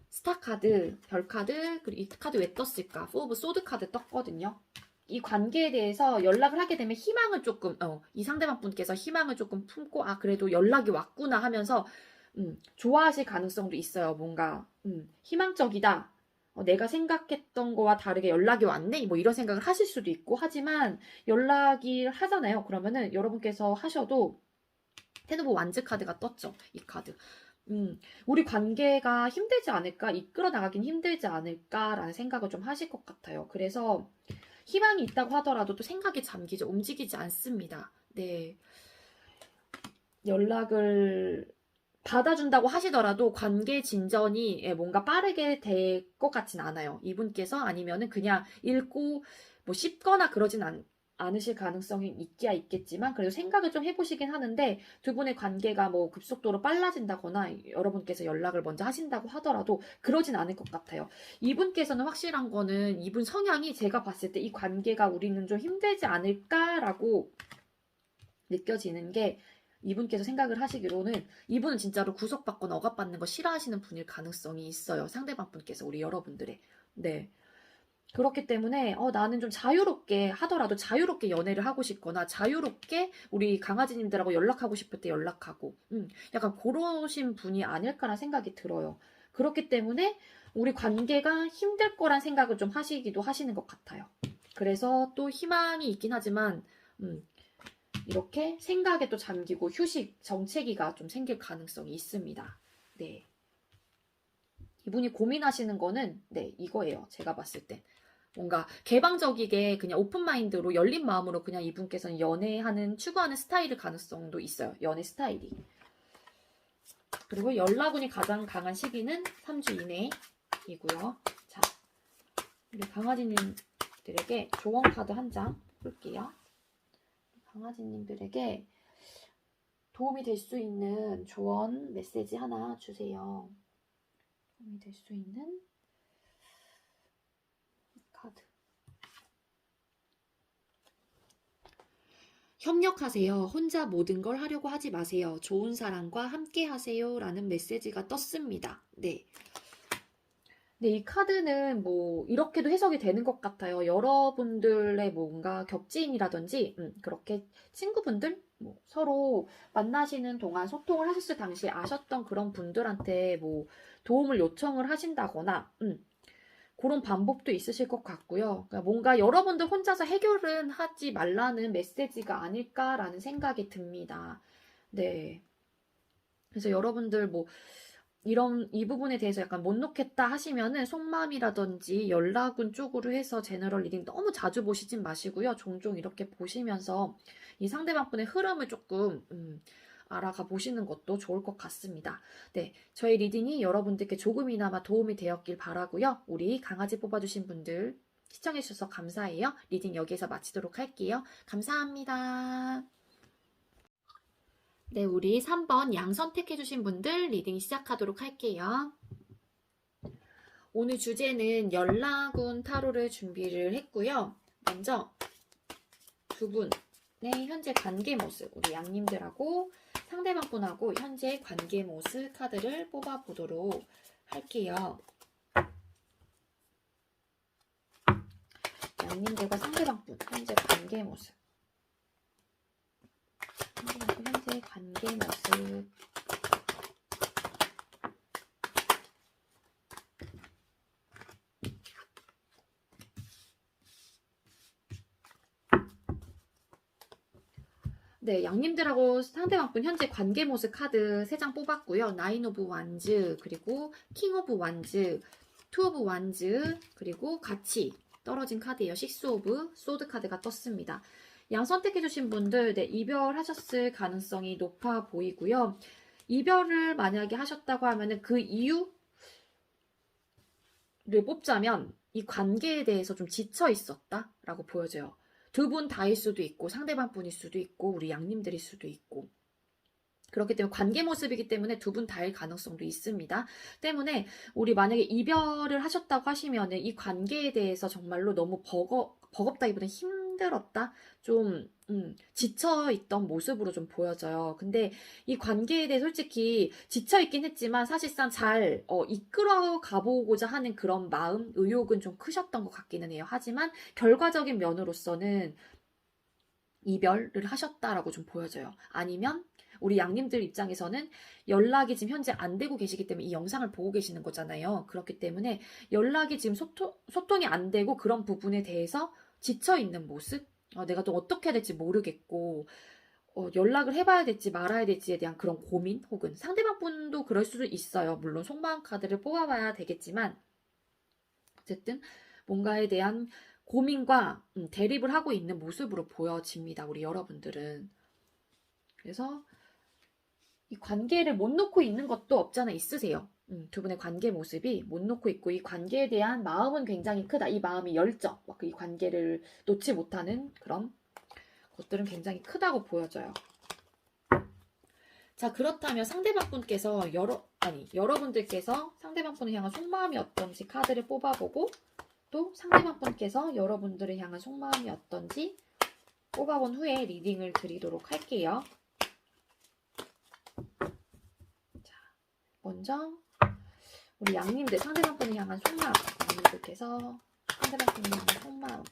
스타 카드, 별 카드, 그리고 이 카드 왜 떴을까? 포 오브 소드 카드 떴거든요. 이 관계에 대해서 연락을 하게 되면 희망을 조금, 이 상대방 분께서 희망을 조금 품고, 그래도 연락이 왔구나 하면서, 좋아하실 가능성도 있어요. 뭔가, 희망적이다. 내가 생각했던 거와 다르게 연락이 왔네? 뭐 이런 생각을 하실 수도 있고, 하지만 연락이 하잖아요. 그러면은 여러분께서 하셔도 텐 오브 완즈 카드가 떴죠. 이 카드. 우리 관계가 힘들지 않을까? 이끌어 나가긴 힘들지 않을까라는 생각을 좀 하실 것 같아요. 그래서 희망이 있다고 하더라도 또 생각이 잠기죠. 움직이지 않습니다. 네. 연락을 받아준다고 하시더라도 관계 진전이 뭔가 빠르게 될 것 같진 않아요. 이분께서 아니면은 그냥 읽고 뭐 씹거나 그러진 않으실 가능성이 있기야 있겠지만 그래도 생각을 좀 해보시긴 하는데 두 분의 관계가 뭐 급속도로 빨라진다거나 여러분께서 연락을 먼저 하신다고 하더라도 그러진 않을 것 같아요. 이분께서는 확실한 거는 이분 성향이 제가 봤을 때 이 관계가 우리는 좀 힘들지 않을까라고 느껴지는 게 이분께서 생각을 하시기로는 이분은 진짜로 구속받거나 억압받는 거 싫어하시는 분일 가능성이 있어요. 상대방 분께서 우리 여러분들의. 네. 그렇기 때문에 나는 좀 자유롭게 하더라도 자유롭게 연애를 하고 싶거나 자유롭게 우리 강아지님들하고 연락하고 싶을 때 연락하고 약간 그러신 분이 아닐까라는 생각이 들어요. 그렇기 때문에 우리 관계가 힘들 거란 생각을 좀 하시기도 하시는 것 같아요. 그래서 또 희망이 있긴 하지만 이렇게 생각에 또 잠기고 휴식, 정체기가 좀 생길 가능성이 있습니다. 네. 이분이 고민하시는 거는 이거예요. 제가 봤을 때. 뭔가 개방적이게 그냥 오픈마인드로 열린 마음으로 그냥 이분께서는 연애하는, 추구하는 스타일일 가능성도 있어요. 연애 스타일이. 그리고 연락운이 가장 강한 시기는 3주 이내이고요. 자, 우리 강아지님들에게 조언 카드 한 장 볼게요. 강아지님들에게 도움이 될 수 있는 조언 메시지 하나 주세요. 도움이 될 수 있는 카드. 협력하세요. 혼자 모든 걸 하려고 하지 마세요. 좋은 사람과 함께 하세요. 라는 메시지가 떴습니다. 네. 네, 이 카드는 뭐 이렇게도 해석이 되는 것 같아요. 여러분들의 뭔가 겹지인이라든지 그렇게 친구분들 뭐 서로 만나시는 동안 소통을 하셨을 당시에 아셨던 그런 분들한테 뭐 도움을 요청을 하신다거나 그런 방법도 있으실 것 같고요. 그러니까 뭔가 여러분들 혼자서 해결은 하지 말라는 메시지가 아닐까라는 생각이 듭니다. 네. 그래서 여러분들 뭐 이 부분에 대해서 약간 못 놓겠다 하시면은 속마음이라든지 연락운 쪽으로 해서 제너럴 리딩 너무 자주 보시진 마시고요. 종종 이렇게 보시면서 이 상대방 분의 흐름을 조금 알아가 보시는 것도 좋을 것 같습니다. 네, 저희 리딩이 여러분들께 조금이나마 도움이 되었길 바라고요. 우리 강아지 뽑아주신 분들 시청해주셔서 감사해요. 리딩 여기에서 마치도록 할게요. 감사합니다. 네, 우리 3번 양 선택해주신 분들 리딩 시작하도록 할게요. 오늘 주제는 연락운 타로를 준비를 했고요. 먼저 두 분의 현재 관계 모습, 우리 양님들하고 상대방 분하고 현재 관계 모습 카드를 뽑아보도록 할게요. 양님들과 상대방 분 현재 관계 모습. 현재 관계 모습. 네, 양님들하고 상대방분 현재 관계 모습 카드 3장 뽑았고요. 나인 오브 완즈, 그리고 킹 오브 완즈, 투 오브 완즈, 그리고 같이 떨어진 카드예요. 식스 오브 소드 카드가 떴습니다. 양 선택해주신 분들 이별하셨을 가능성이 높아 보이고요. 이별을 만약에 하셨다고 하면은 그 이유를 뽑자면 이 관계에 대해서 좀 지쳐 있었다라고 보여져요. 두 분 다일 수도 있고 상대방 분일 수도 있고 우리 양님들일 수도 있고 그렇기 때문에 관계 모습이기 때문에 두 분 다일 가능성도 있습니다. 때문에 우리 만약에 이별을 하셨다고 하시면 이 관계에 대해서 정말로 너무 버겁다기보다는 힘들었다? 좀 지쳐있던 모습으로 좀 보여져요. 근데 이 관계에 대해 솔직히 지쳐있긴 했지만 사실상 잘 이끌어 가보고자 하는 그런 마음, 의욕은 좀 크셨던 것 같기는 해요. 하지만 결과적인 면으로서는 이별을 하셨다라고 좀 보여져요. 아니면 우리 양님들 입장에서는 연락이 지금 현재 안 되고 계시기 때문에 이 영상을 보고 계시는 거잖아요. 그렇기 때문에 연락이 지금 소통이 안 되고 그런 부분에 대해서 지쳐있는 모습? 내가 또 어떻게 해야 될지 모르겠고 연락을 해봐야 될지 말아야 될지에 대한 그런 고민 혹은 상대방 분도 그럴 수도 있어요. 물론 속마음 카드를 뽑아봐야 되겠지만 어쨌든 뭔가에 대한 고민과 대립을 하고 있는 모습으로 보여집니다. 우리 여러분들은. 그래서 이 관계를 못 놓고 있는 것도 없잖아 있으세요. 두 분의 관계 모습이 못 놓고 있고 이 관계에 대한 마음은 굉장히 크다. 이 마음이 열정, 이 관계를 놓지 못하는 그런 것들은 굉장히 크다고 보여져요. 자, 그렇다면 상대방분께서 여러분들께서 상대방분을 향한 속마음이 어떤지 카드를 뽑아보고 또 상대방분께서 여러분들을 향한 속마음이 어떤지 뽑아본 후에 리딩을 드리도록 할게요. 자, 먼저 우리 양님들 상대방분을 향한 속마음, 양님들께서 상대방분을 향한 속마음.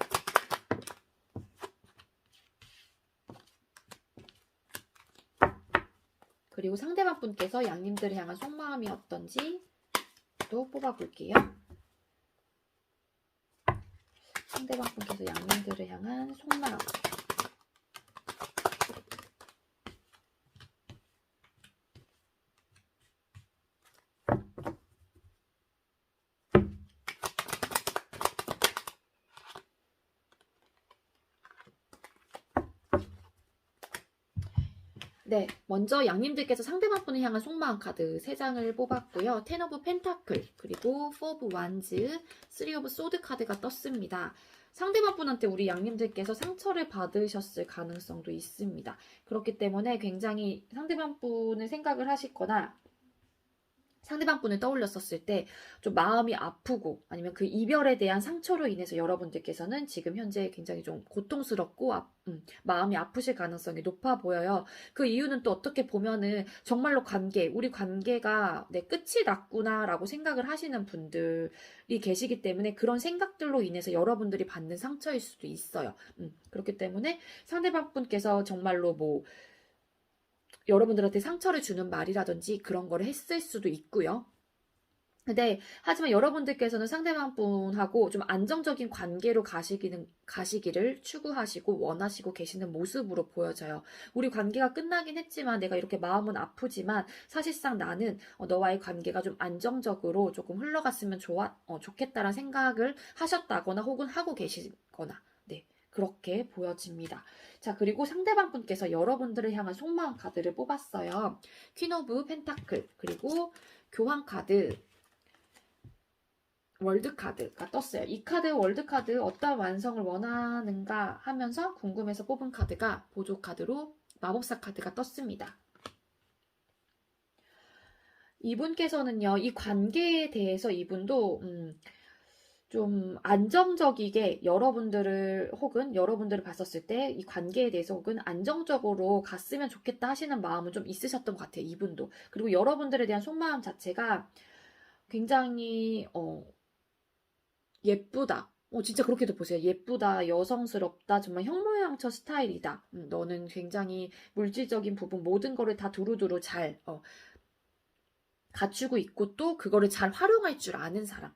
그리고 상대방분께서 양님들을 향한 속마음이 어떤지 또 뽑아볼게요. 상대방분께서 양님들을 향한 속마음. 네, 먼저 양님들께서 상대방분을 향한 속마음 카드 3장을 뽑았고요. 텐 오브 펜타클, 그리고 4 오브 완즈, 3 오브 소드 카드가 떴습니다. 상대방분한테 우리 양님들께서 상처를 받으셨을 가능성도 있습니다. 그렇기 때문에 굉장히 상대방분을 생각을 하시거나 상대방분을 떠올렸었을 때 좀 마음이 아프고 아니면 그 이별에 대한 상처로 인해서 여러분들께서는 지금 현재 굉장히 좀 고통스럽고 마음이 아프실 가능성이 높아 보여요. 그 이유는 또 어떻게 보면은 정말로 우리 관계가 끝이 났구나라고 생각을 하시는 분들이 계시기 때문에 그런 생각들로 인해서 여러분들이 받는 상처일 수도 있어요. 그렇기 때문에 상대방분께서 정말로 여러분들한테 상처를 주는 말이라든지 그런 거를 했을 수도 있고요. 근데 하지만 여러분들께서는 상대방분하고 좀 안정적인 관계로 가시기를 추구하시고 원하시고 계시는 모습으로 보여져요. 우리 관계가 끝나긴 했지만 내가 이렇게 마음은 아프지만 사실상 나는 너와의 관계가 좀 안정적으로 조금 흘러갔으면 좋겠다라는 생각을 하셨다거나 혹은 하고 계시거나 그렇게 보여집니다. 자, 그리고 상대방분께서 여러분들을 향한 속마음 카드를 뽑았어요. 퀸 오브 펜타클, 그리고 교황 카드, 월드 카드가 떴어요. 이 카드, 월드 카드 어떤 완성을 원하는가 하면서 궁금해서 뽑은 카드가 보조 카드로 마법사 카드가 떴습니다. 이분께서는요, 이 관계에 대해서 이분도 좀 안정적이게 여러분들을 봤었을 때 이 관계에 대해서 혹은 안정적으로 갔으면 좋겠다 하시는 마음은 좀 있으셨던 것 같아요. 이분도. 그리고 여러분들에 대한 속마음 자체가 굉장히 예쁘다. 진짜 그렇게도 보세요. 예쁘다, 여성스럽다, 정말 형모양처 스타일이다. 너는 굉장히 물질적인 부분 모든 거를 다 두루두루 잘 갖추고 있고 또 그거를 잘 활용할 줄 아는 사람.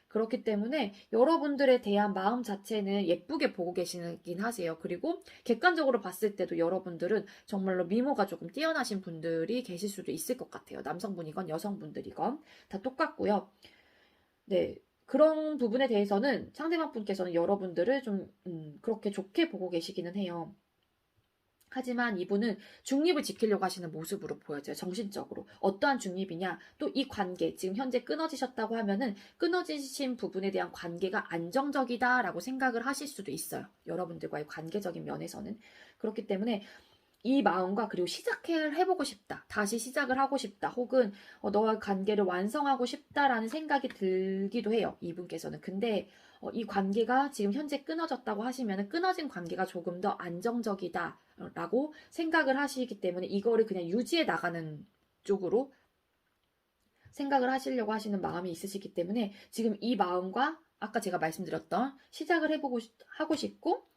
그렇기 때문에 여러분들에 대한 마음 자체는 예쁘게 보고 계시긴 하세요. 그리고 객관적으로 봤을 때도 여러분들은 정말로 미모가 조금 뛰어나신 분들이 계실 수도 있을 것 같아요. 남성분이건 여성분들이건 다 똑같고요. 네. 그런 부분에 대해서는 상대방 분께서는 여러분들을 좀 그렇게 좋게 보고 계시기는 해요. 하지만 이분은 중립을 지키려고 하시는 모습으로 보여져요. 정신적으로. 어떠한 중립이냐? 또 이 관계, 지금 현재 끊어지셨다고 하면은 끊어지신 부분에 대한 관계가 안정적이다라고 생각을 하실 수도 있어요. 여러분들과의 관계적인 면에서는. 그렇기 때문에 이 마음과 그리고 시작을 해보고 싶다. 다시 시작을 하고 싶다. 혹은 너와 관계를 완성하고 싶다라는 생각이 들기도 해요. 이분께서는. 근데 이 관계가 지금 현재 끊어졌다고 하시면 끊어진 관계가 조금 더 안정적이다라고 생각을 하시기 때문에 이거를 그냥 유지해 나가는 쪽으로 생각을 하시려고 하시는 마음이 있으시기 때문에 지금 이 마음과 아까 제가 말씀드렸던 시작을 하고 싶고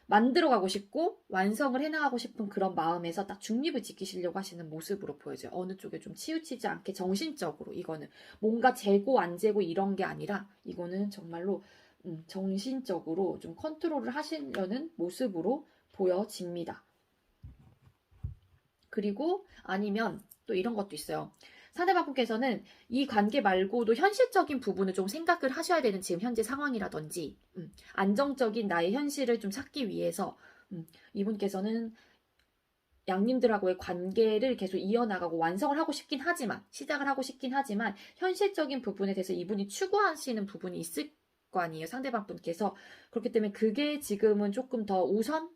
만들어가고 싶고 완성을 해나가고 싶은 그런 마음에서 딱 중립을 지키시려고 하시는 모습으로 보여져요. 어느 쪽에 좀 치우치지 않게 정신적으로 이거는 뭔가 재고 안 재고 이런 게 아니라 이거는 정말로 정신적으로 좀 컨트롤을 하시려는 모습으로 보여집니다. 그리고 아니면 또 이런 것도 있어요. 상대방분께서는 이 관계 말고도 현실적인 부분을 좀 생각을 하셔야 되는 지금 현재 상황이라든지 안정적인 나의 현실을 좀 찾기 위해서 이분께서는 양님들하고의 관계를 계속 이어나가고 완성을 하고 싶긴 하지만, 시작을 하고 싶긴 하지만, 현실적인 부분에 대해서 이분이 추구하시는 부분이 있을 거 아니에요, 상대방 분께서. 그렇기 때문에 그게 지금은 조금 더 우선?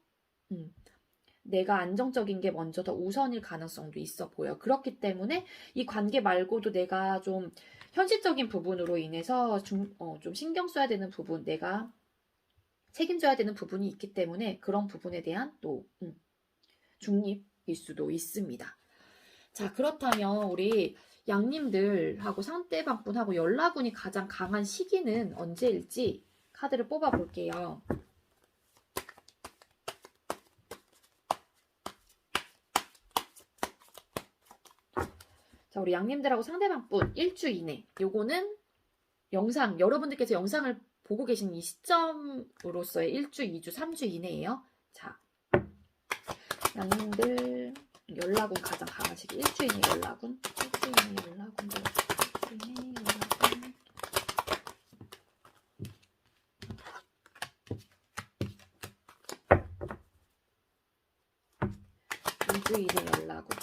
내가 안정적인 게 먼저 더 우선일 가능성도 있어 보여. 그렇기 때문에 이 관계 말고도 내가 좀 현실적인 부분으로 인해서 좀 신경 써야 되는 부분, 내가 책임져야 되는 부분이 있기 때문에 그런 부분에 대한 또 중립일 수도 있습니다. 자, 그렇다면 우리 양님들하고 상대방 분하고 연락운이 가장 강한 시기는 언제일지 카드를 뽑아 볼게요. 자, 우리 양님들하고 상대방 분 일주 이내. 요거는 영상, 여러분들께서 영상을 보고 계신 이 시점으로서의 1주, 2주, 3주 이내예요. 자, 양님들 연락운 가장 강한 시기. 일주 이내 연락운. 일주 이내 연락운. 일주 이내 연락운. 2주 이내 연락운.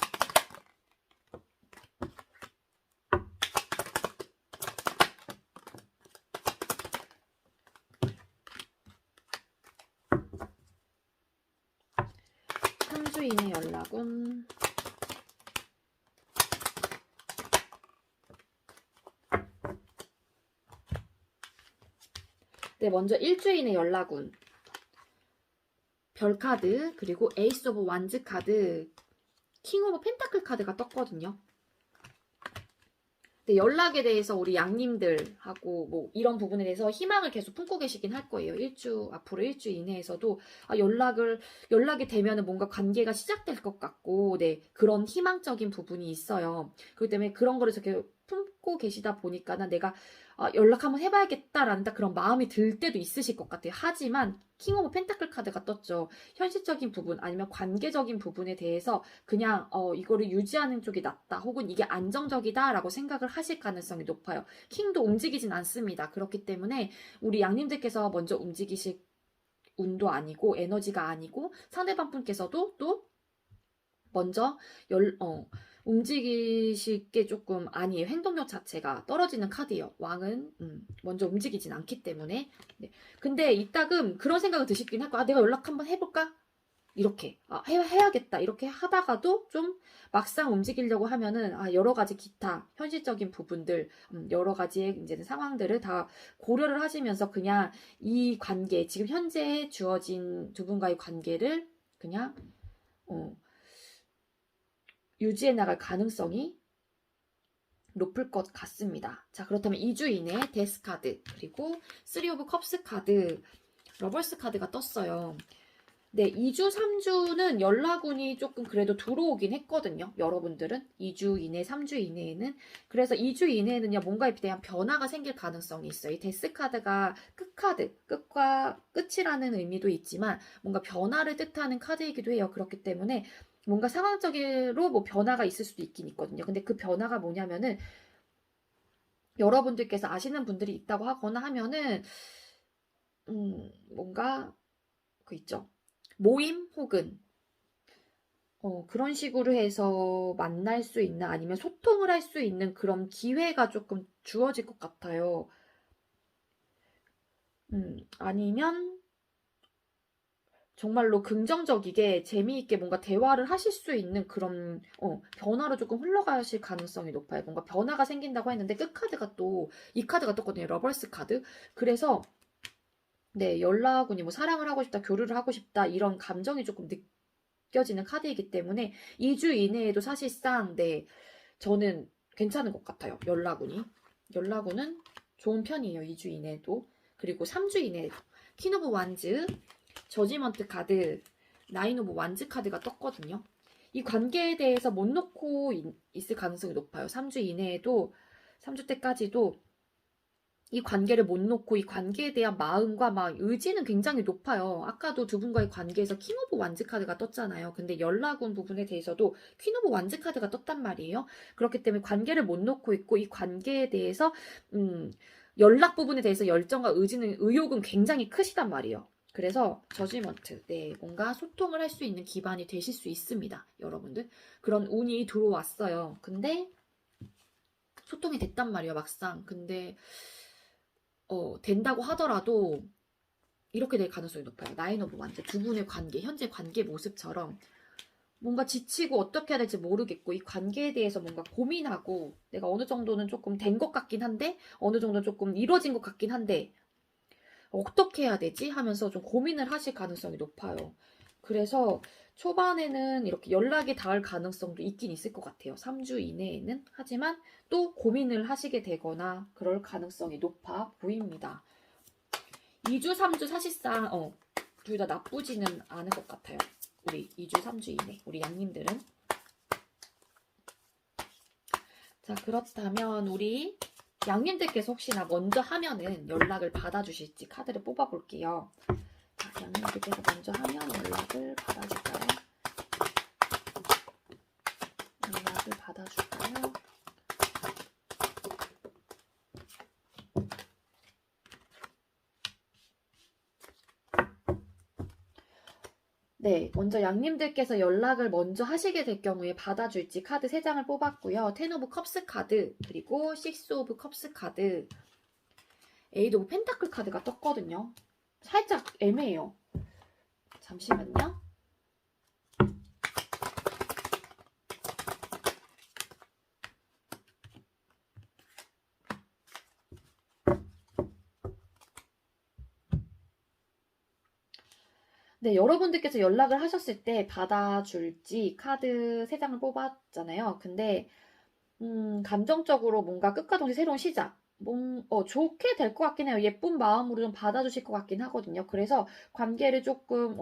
3주 이내 연락은 네, 먼저 일주일의 연락운 별카드, 그리고 에이스 오브 완즈 카드, 킹 오브 펜타클 카드가 떴거든요. 네, 연락에 대해서 우리 양님들하고 뭐 이런 부분에 대해서 희망을 계속 품고 계시긴 할 거예요. 앞으로 일주 이내에서도 연락이 되면은 뭔가 관계가 시작될 것 같고, 네, 그런 희망적인 부분이 있어요. 그렇기 때문에 그런 거를 이렇게 품고 계시다 보니까는 내가 연락 한번 해봐야겠다라는 딱 그런 마음이 들 때도 있으실 것 같아요. 하지만 킹 오브 펜타클 카드가 떴죠. 현실적인 부분 아니면 관계적인 부분에 대해서 그냥 이거를 유지하는 쪽이 낫다, 혹은 이게 안정적이다라고 생각을 하실 가능성이 높아요. 킹도 움직이진 않습니다. 그렇기 때문에 우리 양님들께서 먼저 움직이실 운도 아니고 에너지가 아니고, 상대방 분께서도 또 먼저 움직이실 게 조금 아니에요. 행동력 자체가 떨어지는 카드예요. 왕은 먼저 움직이진 않기 때문에. 네. 근데 이따금 그런 생각이 드시긴 할 거야. 내가 연락 한번 해볼까? 이렇게 해야겠다 이렇게 하다가도 좀 막상 움직이려고 하면은 여러 가지 기타 현실적인 부분들, 여러 가지의 이제 상황들을 다 고려를 하시면서 그냥 이 관계, 지금 현재 주어진 두 분과의 관계를 그냥 유지해 나갈 가능성이 높을 것 같습니다. 자, 그렇다면 2주 이내에 데스 카드, 그리고 3 오브 컵스 카드, 러버스 카드가 떴어요. 네, 2주, 3주는 연락운이 조금 그래도 들어오긴 했거든요. 여러분들은 2주 이내, 3주 이내에는. 그래서 2주 이내에는요, 뭔가에 대한 변화가 생길 가능성이 있어요. 이 데스 카드가 끝카드, 끝과 끝이라는 의미도 있지만 뭔가 변화를 뜻하는 카드이기도 해요. 그렇기 때문에 뭔가 상황적으로 뭐 변화가 있을 수도 있긴 있거든요. 근데 그 변화가 뭐냐면은 여러분들께서 아시는 분들이 있다고 하거나 하면은 뭔가 그 있죠. 모임 혹은 그런 식으로 해서 만날 수 있는, 아니면 소통을 할 수 있는 그런 기회가 조금 주어질 것 같아요. 아니면 정말로 긍정적이게 재미있게 뭔가 대화를 하실 수 있는 그런 변화로 조금 흘러가실 가능성이 높아요. 뭔가 변화가 생긴다고 했는데 끝카드가 또 이 카드가 떴거든요. 러버스 카드. 그래서 네, 연락운이 뭐 사랑을 하고 싶다, 교류를 하고 싶다, 이런 감정이 조금 느껴지는 카드이기 때문에 2주 이내에도 사실상 네, 저는 괜찮은 것 같아요. 연락운은 좋은 편이에요. 2주 이내에도. 그리고 3주 이내에도 퀸 오브 완즈, 저지먼트 카드, 나인 오브 완즈 카드가 떴거든요. 이 관계에 대해서 못 놓고 있을 가능성이 높아요. 3주 이내에도, 3주 때까지도 이 관계를 못 놓고 이 관계에 대한 마음과 막 의지는 굉장히 높아요. 아까도 두 분과의 관계에서 킹 오브 완즈 카드가 떴잖아요. 근데 연락운 부분에 대해서도 퀸 오브 완즈 카드가 떴단 말이에요. 그렇기 때문에 관계를 못 놓고 있고, 이 관계에 대해서 연락 부분에 대해서 열정과 의지는, 의욕은 굉장히 크시단 말이에요. 그래서 저지먼트, 네, 뭔가 소통을 할 수 있는 기반이 되실 수 있습니다. 여러분들. 그런 운이 들어왔어요. 근데 소통이 됐단 말이에요, 막상. 근데 된다고 하더라도 이렇게 될 가능성이 높아요. 나인 오브 완즈. 두 분의 관계, 현재 관계 모습처럼 뭔가 지치고 어떻게 해야 될지 모르겠고 이 관계에 대해서 뭔가 고민하고 내가 어느 정도는 조금 된 것 같긴 한데 어느 정도 조금 이루어진 것 같긴 한데 어떻게 해야 되지? 하면서 좀 고민을 하실 가능성이 높아요. 그래서 초반에는 이렇게 연락이 닿을 가능성도 있긴 있을 것 같아요. 3주 이내에는. 하지만 또 고민을 하시게 되거나 그럴 가능성이 높아 보입니다. 2주, 3주 사실상 둘 다 나쁘지는 않을 것 같아요. 우리 2주, 3주 이내. 우리 양님들은. 자, 그렇다면 우리 양님들께서 혹시나 먼저 하면은 연락을 받아주실지 카드를 뽑아볼게요. 자, 양님들께서 먼저 하면 연락을 받아줄까요? 연락을 받아줄까요? 네, 먼저 양님들께서 연락을 먼저 하시게 될 경우에 받아줄지 카드 3장을 뽑았고요. 10 오브 컵스 카드, 그리고 6 오브 컵스 카드, 8 오브 펜타클 카드가 떴거든요. 살짝 애매해요. 잠시만요. 네, 여러분들께서 연락을 하셨을 때 받아줄지 카드 3장을 뽑았잖아요. 근데 감정적으로 뭔가 끝과 동시에 새로운 시작. 좋게 될 것 같긴 해요. 예쁜 마음으로 좀 받아주실 것 같긴 하거든요. 그래서 관계를 조금,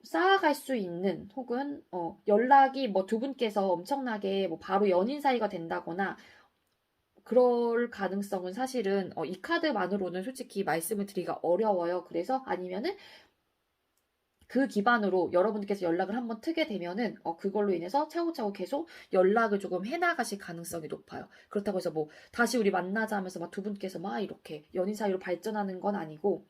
쌓아갈 수 있는, 혹은, 연락이 뭐 두 분께서 엄청나게 뭐 바로 연인 사이가 된다거나, 그럴 가능성은 사실은, 이 카드만으로는 솔직히 말씀을 드리기가 어려워요. 그래서 아니면은, 그 기반으로 여러분들께서 연락을 한번 트게 되면은 그걸로 인해서 차곡차곡 계속 연락을 조금 해나가실 가능성이 높아요. 그렇다고 해서 뭐 다시 우리 만나자 하면서 막 두 분께서 막 이렇게 연인 사이로 발전하는 건 아니고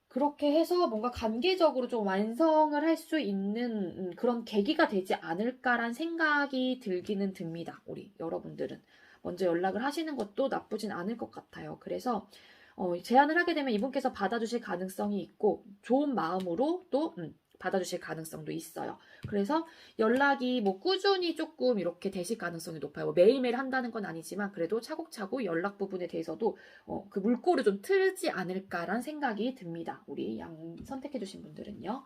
그렇게 해서 뭔가 관계적으로 좀 완성을 할 수 있는 그런 계기가 되지 않을까란 생각이 들기는 듭니다. 우리 여러분들은 먼저 연락을 하시는 것도 나쁘진 않을 것 같아요. 그래서 제안을 하게 되면 이분께서 받아주실 가능성이 있고 좋은 마음으로 또 받아주실 가능성도 있어요. 그래서 연락이 뭐 꾸준히 조금 이렇게 되실 가능성이 높아요. 뭐 매일매일 한다는 건 아니지만 그래도 차곡차곡 연락 부분에 대해서도 그 물꼬를 좀 틀지 않을까란 생각이 듭니다. 우리 양 선택해주신 분들은요.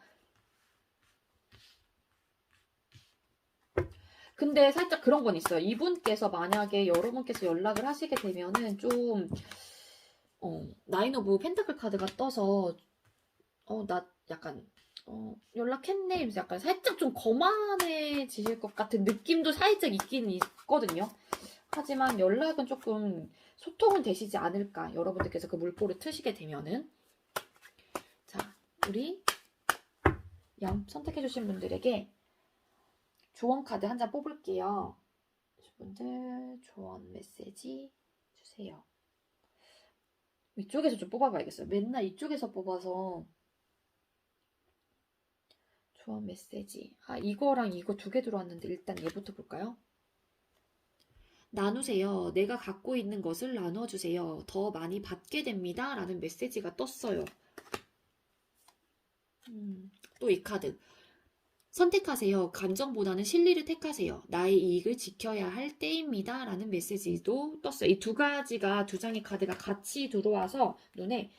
근데 살짝 그런 건 있어요. 이분께서 만약에 여러분께서 연락을 하시게 되면은 좀 나인 오브 펜타클 카드가 떠서 나 약간 연락했네 이러면서 약간 살짝 좀 거만해지실 것 같은 느낌도 살짝 있긴 있거든요. 하지만 연락은 조금 소통은 되시지 않을까. 여러분들께서 그 물꼬를 트시게 되면은. 자, 우리 양 선택해주신 분들에게 조언 카드 한 장 뽑을게요. 분들 조언 메시지 주세요. 이쪽에서 좀 뽑아봐야겠어요. 맨날 이쪽에서 뽑아서 조언 메시지. 이거랑 이거 두 개 들어왔는데 일단 얘부터 볼까요? 나누세요. 내가 갖고 있는 것을 나눠주세요. 더 많이 받게 됩니다. 라는 메시지가 떴어요. 또 이 카드. 선택하세요. 감정보다는 실리를 택하세요. 나의 이익을 지켜야 할 때입니다. 라는 메시지도 떴어요. 이 두 가지가 두 장의 카드가 같이 들어와서 눈에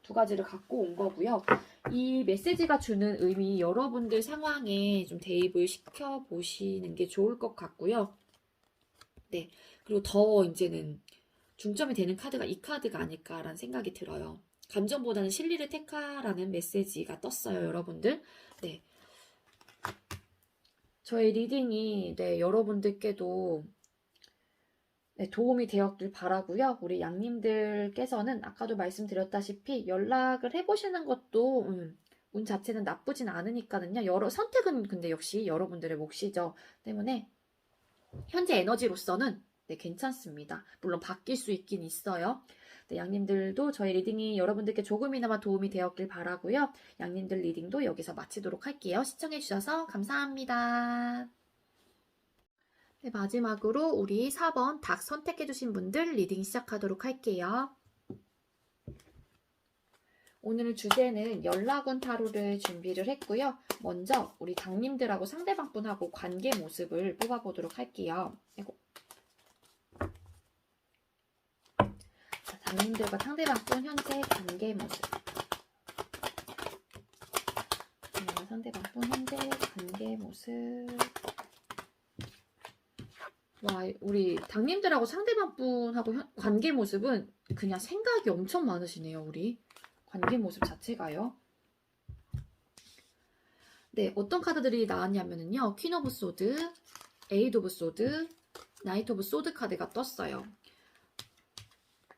두 가지를 갖고 온 거고요. 이 메시지가 주는 의미 여러분들 상황에 좀 대입을 시켜보시는 게 좋을 것 같고요. 네. 그리고 더 이제는 중점이 되는 카드가 이 카드가 아닐까라는 생각이 들어요. 감정보다는 실리를 택하라는 메시지가 떴어요, 여러분들. 네. 저의 리딩이 여러분들께도 도움이 되었길 바라고요. 우리 양님들께서는 아까도 말씀드렸다시피 연락을 해보시는 것도 운 자체는 나쁘진 않으니까는요. 선택은 근데 역시 여러분들의 몫이죠. 때문에 현재 에너지로서는 괜찮습니다. 물론 바뀔 수 있긴 있어요. 네, 양님들도 저희 리딩이 여러분들께 조금이나마 도움이 되었길 바라고요. 양님들 리딩도 여기서 마치도록 할게요. 시청해주셔서 감사합니다. 네, 마지막으로 우리 4번 닭 선택해주신 분들 리딩 시작하도록 할게요. 오늘 주제는 연락운 타로를 준비를 했고요. 먼저 우리 닭님들하고 상대방분하고 관계 모습을 뽑아보도록 할게요. 자, 닭님들과 상대방분 현재 관계 모습. 상대방분 현재 관계 모습. 와, 우리 닭님들하고 상대방분하고 관계 모습은 그냥 생각이 엄청 많으시네요, 우리. 관계 모습 자체가요. 네, 어떤 카드들이 나왔냐면요. 퀸 오브 소드, 에이드 오브 소드, 나이트 오브 소드 카드가 떴어요.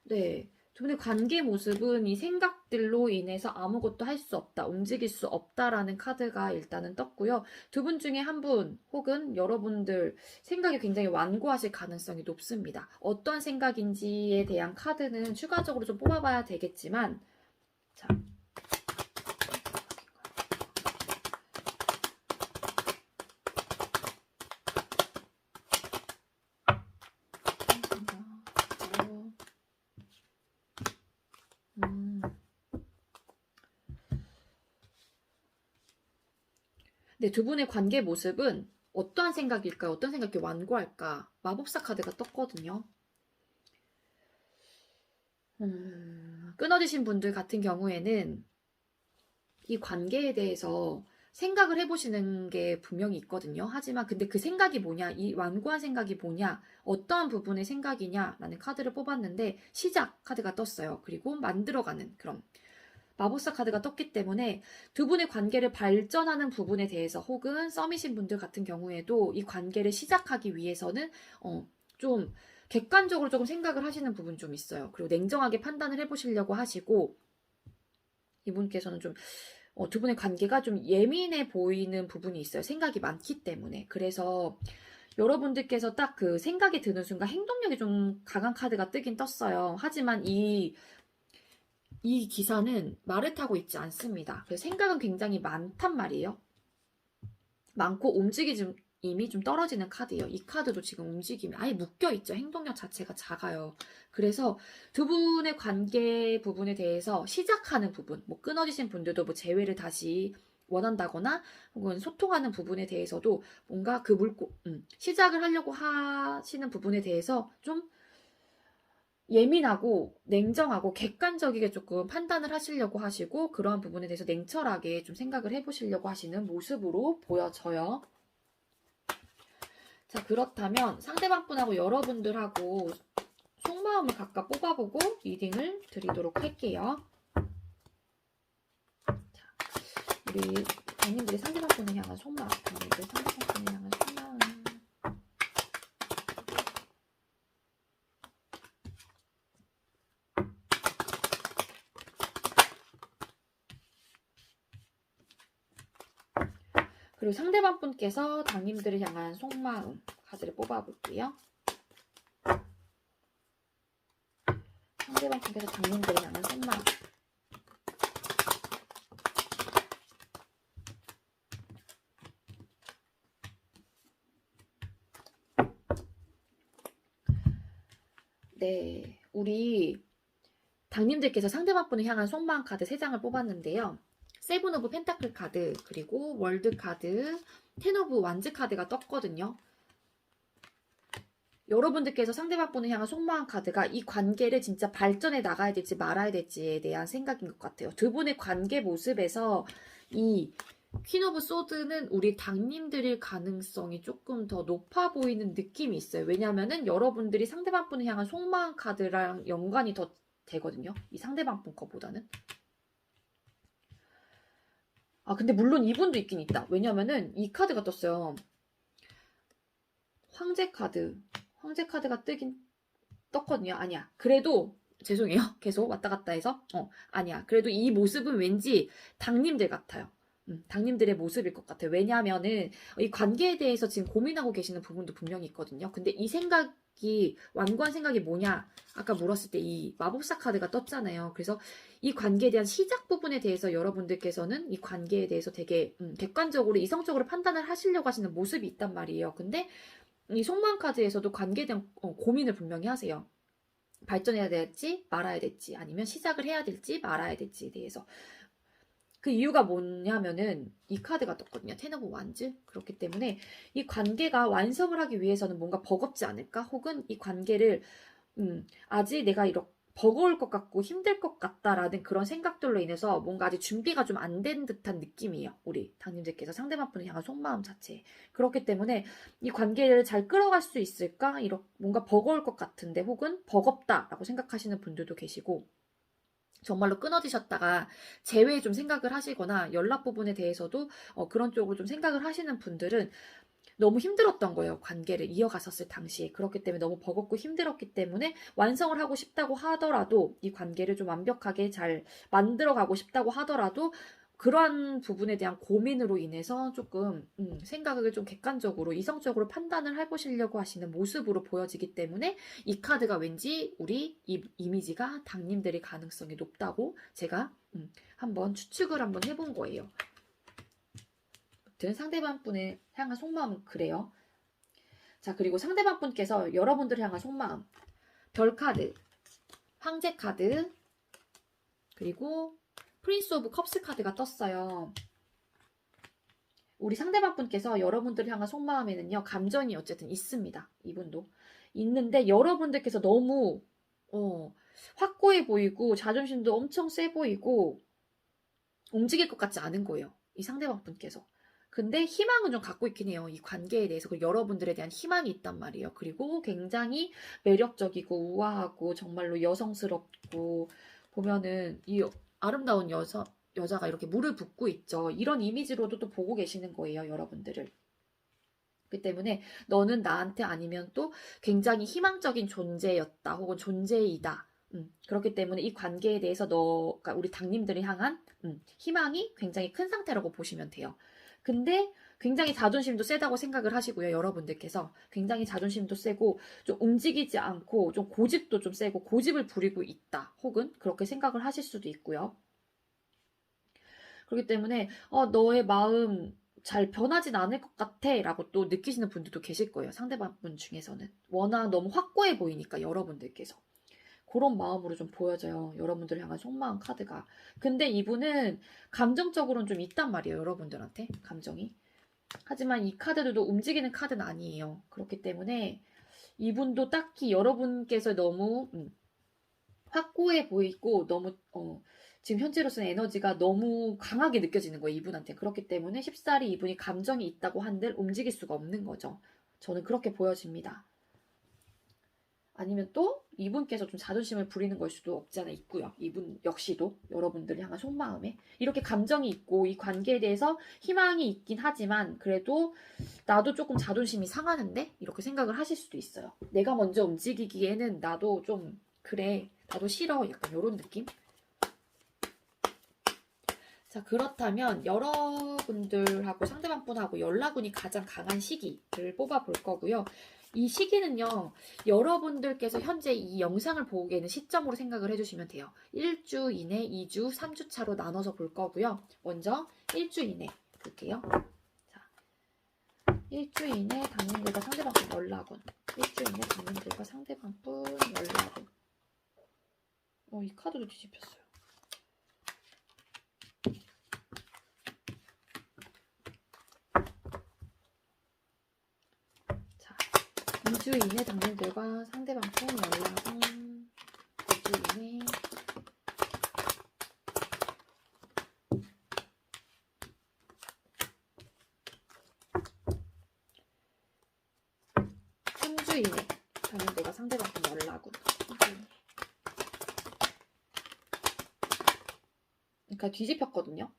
네, 두 분의 관계 모습은 이 생각들로 인해서 아무것도 할 수 없다, 움직일 수 없다라는 카드가 일단은 떴고요. 두 분 중에 한 분 혹은 여러분들 생각이 굉장히 완고하실 가능성이 높습니다. 어떤 생각인지에 대한 카드는 추가적으로 좀 뽑아봐야 되겠지만 자, 네, 두 분의 관계 모습은 어떠한 생각일까요? 어떤 생각이 완고할까? 마법사 카드가 떴거든요. 끊어지신 분들 같은 경우에는 이 관계에 대해서 생각을 해보시는 게 분명히 있거든요. 하지만 근데 그 생각이 뭐냐, 이 완고한 생각이 뭐냐, 어떠한 부분의 생각이냐라는 카드를 뽑았는데 시작 카드가 떴어요. 그리고 만들어가는 그런 마법사 카드가 떴기 때문에 두 분의 관계를 발전하는 부분에 대해서 혹은 썸이신 분들 같은 경우에도 이 관계를 시작하기 위해서는 좀 객관적으로 조금 생각을 하시는 부분 좀 있어요. 그리고 냉정하게 판단을 해보시려고 하시고 이분께서는 좀 두 분의 관계가 좀 예민해 보이는 부분이 있어요. 생각이 많기 때문에. 그래서 여러분들께서 딱 그 생각이 드는 순간 행동력이 좀 강한 카드가 뜨긴 떴어요. 하지만 이 기사는 말을 타고 있지 않습니다. 그래서 생각은 굉장히 많단 말이에요. 많고 움직임이 좀 떨어지는 카드예요. 이 카드도 지금 움직임이 아예 묶여있죠. 행동력 자체가 작아요. 그래서 두 분의 관계 부분에 대해서 시작하는 부분, 뭐 끊어지신 분들도 뭐 재회를 다시 원한다거나 혹은 소통하는 부분에 대해서도 뭔가 그 시작을 하려고 하시는 부분에 대해서 좀 예민하고 냉정하고 객관적이게 조금 판단을 하시려고 하시고 그러한 부분에 대해서 냉철하게 좀 생각을 해보시려고 하시는 모습으로 보여져요. 자, 그렇다면 상대방분하고 여러분들하고 속마음을 각각 뽑아보고 리딩을 드리도록 할게요. 자, 우리 당님들이 상대방분을 향한 속마음, 당님들 상대방분을 향한 속마음. 그리고 상대방분께서 당님들을 향한 속마음 카드를 뽑아볼게요. 상대방분께서 당님들을 향한 속마음. 네, 우리 당님들께서 상대방분을 향한 속마음 카드 3장을 뽑았는데요. 세븐 오브 펜타클 카드, 그리고 월드 카드, 텐 오브 완즈 카드가 떴거든요. 여러분들께서 상대방분을 향한 속마음 카드가 이 관계를 진짜 발전해 나가야 될지 말아야 될지에 대한 생각인 것 같아요. 두 분의 관계 모습에서 이 퀸 오브 소드는 우리 당님들일 가능성이 조금 더 높아 보이는 느낌이 있어요. 왜냐면은 여러분들이 상대방분을 향한 속마음 카드랑 연관이 더 되거든요. 이 상대방분 거보다는. 근데 물론 이분도 있긴 있다. 왜냐면은 이 카드가 떴어요. 황제 카드가 떴거든요. 아니야. 그래도 죄송해요. 계속 왔다 갔다 해서 아니야. 그래도 이 모습은 왠지 당님들 같아요. 당님들의 모습일 것 같아요. 왜냐하면은 이 관계에 대해서 지금 고민하고 계시는 부분도 분명히 있거든요. 근데 이 생각 완고한 생각이 뭐냐? 아까 물었을 때 이 마법사 카드가 떴잖아요. 그래서 이 관계에 대한 시작 부분에 대해서 여러분들께서는 이 관계에 대해서 되게 객관적으로 이성적으로 판단을 하시려고 하시는 모습이 있단 말이에요. 근데 이 속마음 카드에서도 관계에 대한 고민을 분명히 하세요. 발전해야 될지 말아야 될지 아니면 시작을 해야 될지 말아야 될지에 대해서. 그 이유가 뭐냐면은 이 카드가 떴거든요. 텐 오브 완즈. 그렇기 때문에 이 관계가 완성을 하기 위해서는 뭔가 버겁지 않을까? 혹은 이 관계를 아직 내가 이렇게 버거울 것 같고 힘들 것 같다라는 그런 생각들로 인해서 뭔가 아직 준비가 좀 안 된 듯한 느낌이에요. 우리 당님들께서 상대방 분을 향한 속마음 자체. 그렇기 때문에 이 관계를 잘 끌어갈 수 있을까? 이렇게 뭔가 버거울 것 같은데 혹은 버겁다라고 생각하시는 분들도 계시고 정말로 끊어지셨다가 재회에 좀 생각을 하시거나 연락 부분에 대해서도 그런 쪽으로 좀 생각을 하시는 분들은 너무 힘들었던 거예요. 관계를 이어갔었을 당시에. 그렇기 때문에 너무 버겁고 힘들었기 때문에 완성을 하고 싶다고 하더라도 이 관계를 좀 완벽하게 잘 만들어가고 싶다고 하더라도 그러한 부분에 대한 고민으로 인해서 조금 생각을 좀 객관적으로 이성적으로 판단을 해보시려고 하시는 모습으로 보여지기 때문에 이 카드가 왠지 우리 이 이미지가 당님들의 가능성이 높다고 제가 한번 추측을 한번 해본 거예요. 상대방 분을 향한 속마음은 그래요. 자, 그리고 상대방 분께서 여러분들을 향한 속마음. 별 카드, 황제 카드, 그리고 프린스 오브 컵스 카드가 떴어요. 우리 상대방 분께서 여러분들을 향한 속마음에는요, 감정이 어쨌든 있습니다. 이분도. 있는데 여러분들께서 너무 확고해 보이고 자존심도 엄청 세 보이고 움직일 것 같지 않은 거예요. 이 상대방 분께서. 근데 희망은 좀 갖고 있긴 해요. 이 관계에 대해서. 그리고 여러분들에 대한 희망이 있단 말이에요. 그리고 굉장히 매력적이고 우아하고 정말로 여성스럽고 보면은 이 아름다운 여자가 이렇게 물을 붓고 있죠. 이런 이미지로도 또 보고 계시는 거예요. 여러분들을. 그렇기 때문에 너는 나한테 아니면 또 굉장히 희망적인 존재였다. 혹은 존재이다. 그렇기 때문에 이 관계에 대해서 그러니까 우리 당님들이 향한 희망이 굉장히 큰 상태라고 보시면 돼요. 근데 굉장히 자존심도 세다고 생각을 하시고요. 여러분들께서 굉장히 자존심도 세고 좀 움직이지 않고 좀 고집도 좀 세고 고집을 부리고 있다. 혹은 그렇게 생각을 하실 수도 있고요. 그렇기 때문에 너의 마음 잘 변하진 않을 것 같아 라고 또 느끼시는 분들도 계실 거예요. 상대방 분 중에서는. 워낙 너무 확고해 보이니까 여러분들께서. 그런 마음으로 좀 보여져요. 여러분들 향한 속마음 카드가. 근데 이분은 감정적으로는 좀 있단 말이에요. 여러분들한테 감정이. 하지만 이 카드도 움직이는 카드는 아니에요. 그렇기 때문에 이분도 딱히 여러분께서 너무 확고해 보이고 너무 지금 현재로서는 에너지가 너무 강하게 느껴지는 거예요. 이분한테. 그렇기 때문에 쉽사리 이분이 감정이 있다고 한들 움직일 수가 없는 거죠. 저는 그렇게 보여집니다. 아니면 또 이분께서 좀 자존심을 부리는 걸 수도 없지 않아 있고요. 이분 역시도 여러분들을 향한 속마음에 이렇게 감정이 있고 이 관계에 대해서 희망이 있긴 하지만 그래도 나도 조금 자존심이 상하는데 이렇게 생각을 하실 수도 있어요. 내가 먼저 움직이기에는 나도 좀 그래 나도 싫어 약간 이런 느낌. 자, 그렇다면 여러분들하고 상대방 분하고 연락운이 가장 강한 시기를 뽑아볼 거고요. 이 시기는요, 여러분들께서 현재 이 영상을 보고 계는 시점으로 생각을 해주시면 돼요. 1주 이내, 2주, 3주 차로 나눠서 볼 거고요. 먼저 1주 이내 볼게요. 자, 1주 이내 당님들과 상대방 분 연락운. 1주 이내 당님들과 상대방 분 연락운. 이 카드도 뒤집혔어요. 자, 2주 이내 당님들과 상대방 분 연락은 2주 이내 3주 이내 당님들과 상대방 분 연락은 그러니까 뒤집혔거든요.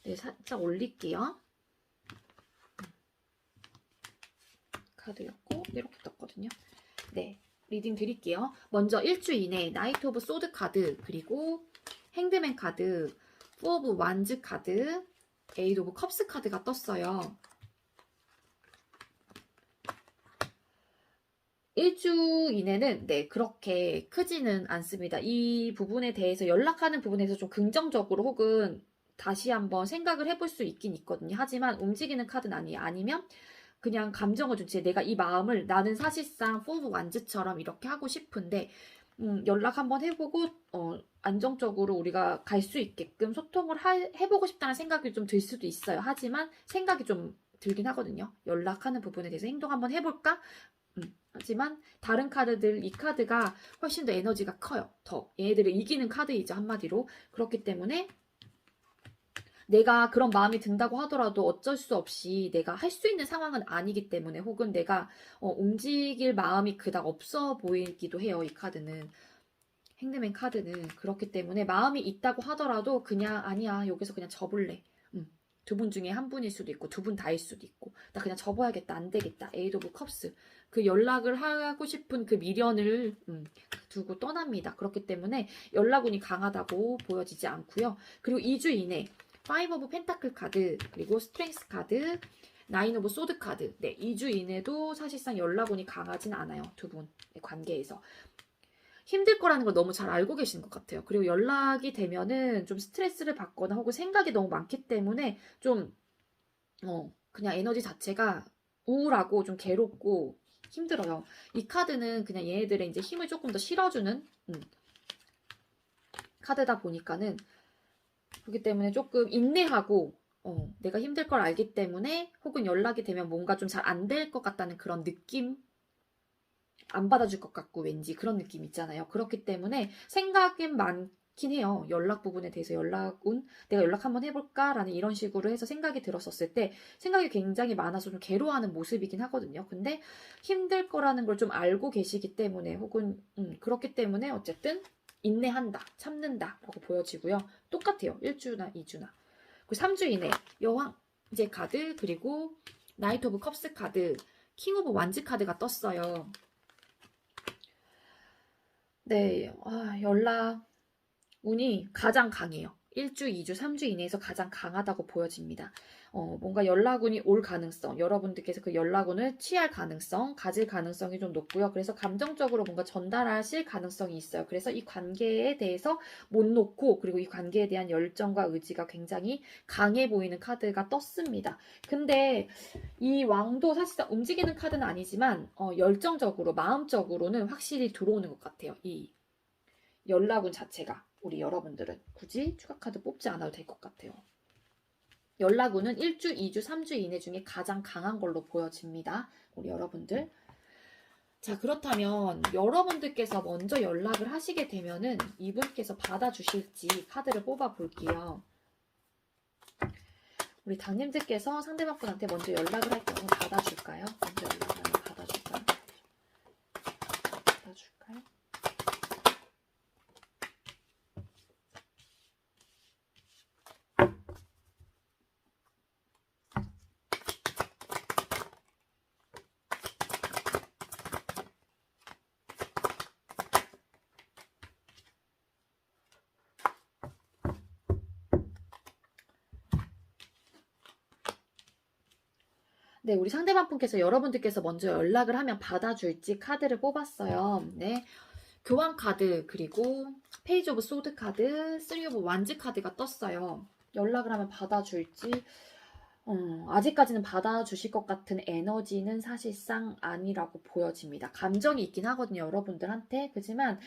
네, 살짝 올릴게요. 카드였고 이렇게 떴거든요. 네, 리딩 드릴게요. 먼저 1주 이내 나이트 오브 소드 카드, 그리고 행드맨 카드, 포 오브 완즈 카드, 에이드 오브 컵스 카드가 떴어요. 일주 이내는 네, 그렇게 크지는 않습니다. 이 부분에 대해서 연락하는 부분에서 좀 긍정적으로 혹은 다시 한번 생각을 해볼 수 있긴 있거든요. 하지만 움직이는 카드는 아니에요. 아니면 그냥 감정을 준 채 내가 이 마음을 나는 사실상 포브 완즈처럼 이렇게 하고 싶은데 연락 한번 해보고 안정적으로 우리가 갈 수 있게끔 소통을 해보고 싶다는 생각이 좀 들 수도 있어요. 하지만 생각이 좀 들긴 하거든요. 연락하는 부분에 대해서 행동 한번 해볼까? 하지만 다른 카드들 이 카드가 훨씬 더 에너지가 커요. 더 얘네들을 이기는 카드이죠. 한마디로. 그렇기 때문에 내가 그런 마음이 든다고 하더라도 어쩔 수 없이 내가 할 수 있는 상황은 아니기 때문에 혹은 내가 움직일 마음이 그닥 없어 보이기도 해요. 이 카드는. 행드맨 카드는. 그렇기 때문에 마음이 있다고 하더라도 그냥 아니야. 여기서 그냥 접을래. 두 분 중에 한 분일 수도 있고 두 분 다일 수도 있고 나 그냥 접어야겠다. 안 되겠다. 에이드 오브 컵스. 그 연락을 하고 싶은 그 미련을 두고 떠납니다. 그렇기 때문에 연락운이 강하다고 보여지지 않고요. 그리고 2주 이내 5 오브 펜타클 카드 그리고 스트렝스 카드 9 오브 소드 카드. 네, 2주 이내도 사실상 연락운이 강하진 않아요. 두 분의 관계에서. 힘들 거라는 걸 너무 잘 알고 계신 것 같아요. 그리고 연락이 되면은 좀 스트레스를 받거나 혹은 생각이 너무 많기 때문에 좀, 그냥 에너지 자체가 우울하고 좀 괴롭고 힘들어요. 이 카드는 그냥 얘네들의 이제 힘을 조금 더 실어주는, 카드다 보니까는, 그렇기 때문에 조금 인내하고, 내가 힘들 걸 알기 때문에 혹은 연락이 되면 뭔가 좀 잘 안 될 것 같다는 그런 느낌? 안 받아줄 것 같고 왠지 그런 느낌 있잖아요. 그렇기 때문에 생각은 많긴 해요. 연락 부분에 대해서 내가 연락 한번 해볼까? 라는 이런 식으로 해서 생각이 들었었을 때 생각이 굉장히 많아서 좀 괴로워하는 모습이긴 하거든요. 근데 힘들 거라는 걸 좀 알고 계시기 때문에 혹은 그렇기 때문에 어쨌든 인내한다, 참는다 라고 보여지고요. 똑같아요. 1주나 2주나. 그리고 3주 이내 여왕제 카드 그리고 나이트 오브 컵스 카드 킹 오브 완즈 카드가 떴어요. 네, 연락 운이 가장 강해요. 1주, 2주, 3주 이내에서 가장 강하다고 보여집니다. 뭔가 연락운이 올 가능성, 여러분들께서 그 연락운을 취할 가능성, 가질 가능성이 좀 높고요. 그래서 감정적으로 뭔가 전달하실 가능성이 있어요. 그래서 이 관계에 대해서 못 놓고, 그리고 이 관계에 대한 열정과 의지가 굉장히 강해 보이는 카드가 떴습니다. 근데 이 왕도 사실상 움직이는 카드는 아니지만, 열정적으로, 마음적으로는 확실히 들어오는 것 같아요. 이 연락운 자체가. 우리 여러분들은 굳이 추가 카드 뽑지 않아도 될 것 같아요. 연락운은 1주, 2주, 3주 이내 중에 가장 강한 걸로 보여집니다. 우리 여러분들. 자, 그렇다면 여러분들께서 먼저 연락을 하시게 되면은 이분께서 받아주실지 카드를 뽑아 볼게요. 우리 당님들께서 상대방 분한테 먼저 연락을 할 경우 받아줄까요? 먼저 연락을 하면 받아줄까요? 받아줄까요? 네, 우리 상대방 분께서 여러분들께서 먼저 연락을 하면 받아줄지 카드를 뽑았어요. 네. 교환 카드, 그리고 페이지 오브 소드 카드, 3 오브 완즈 카드가 떴어요. 연락을 하면 받아줄지, 아직까지는 받아주실 것 같은 에너지는 사실상 아니라고 보여집니다. 감정이 있긴 하거든요, 여러분들한테. 그렇지만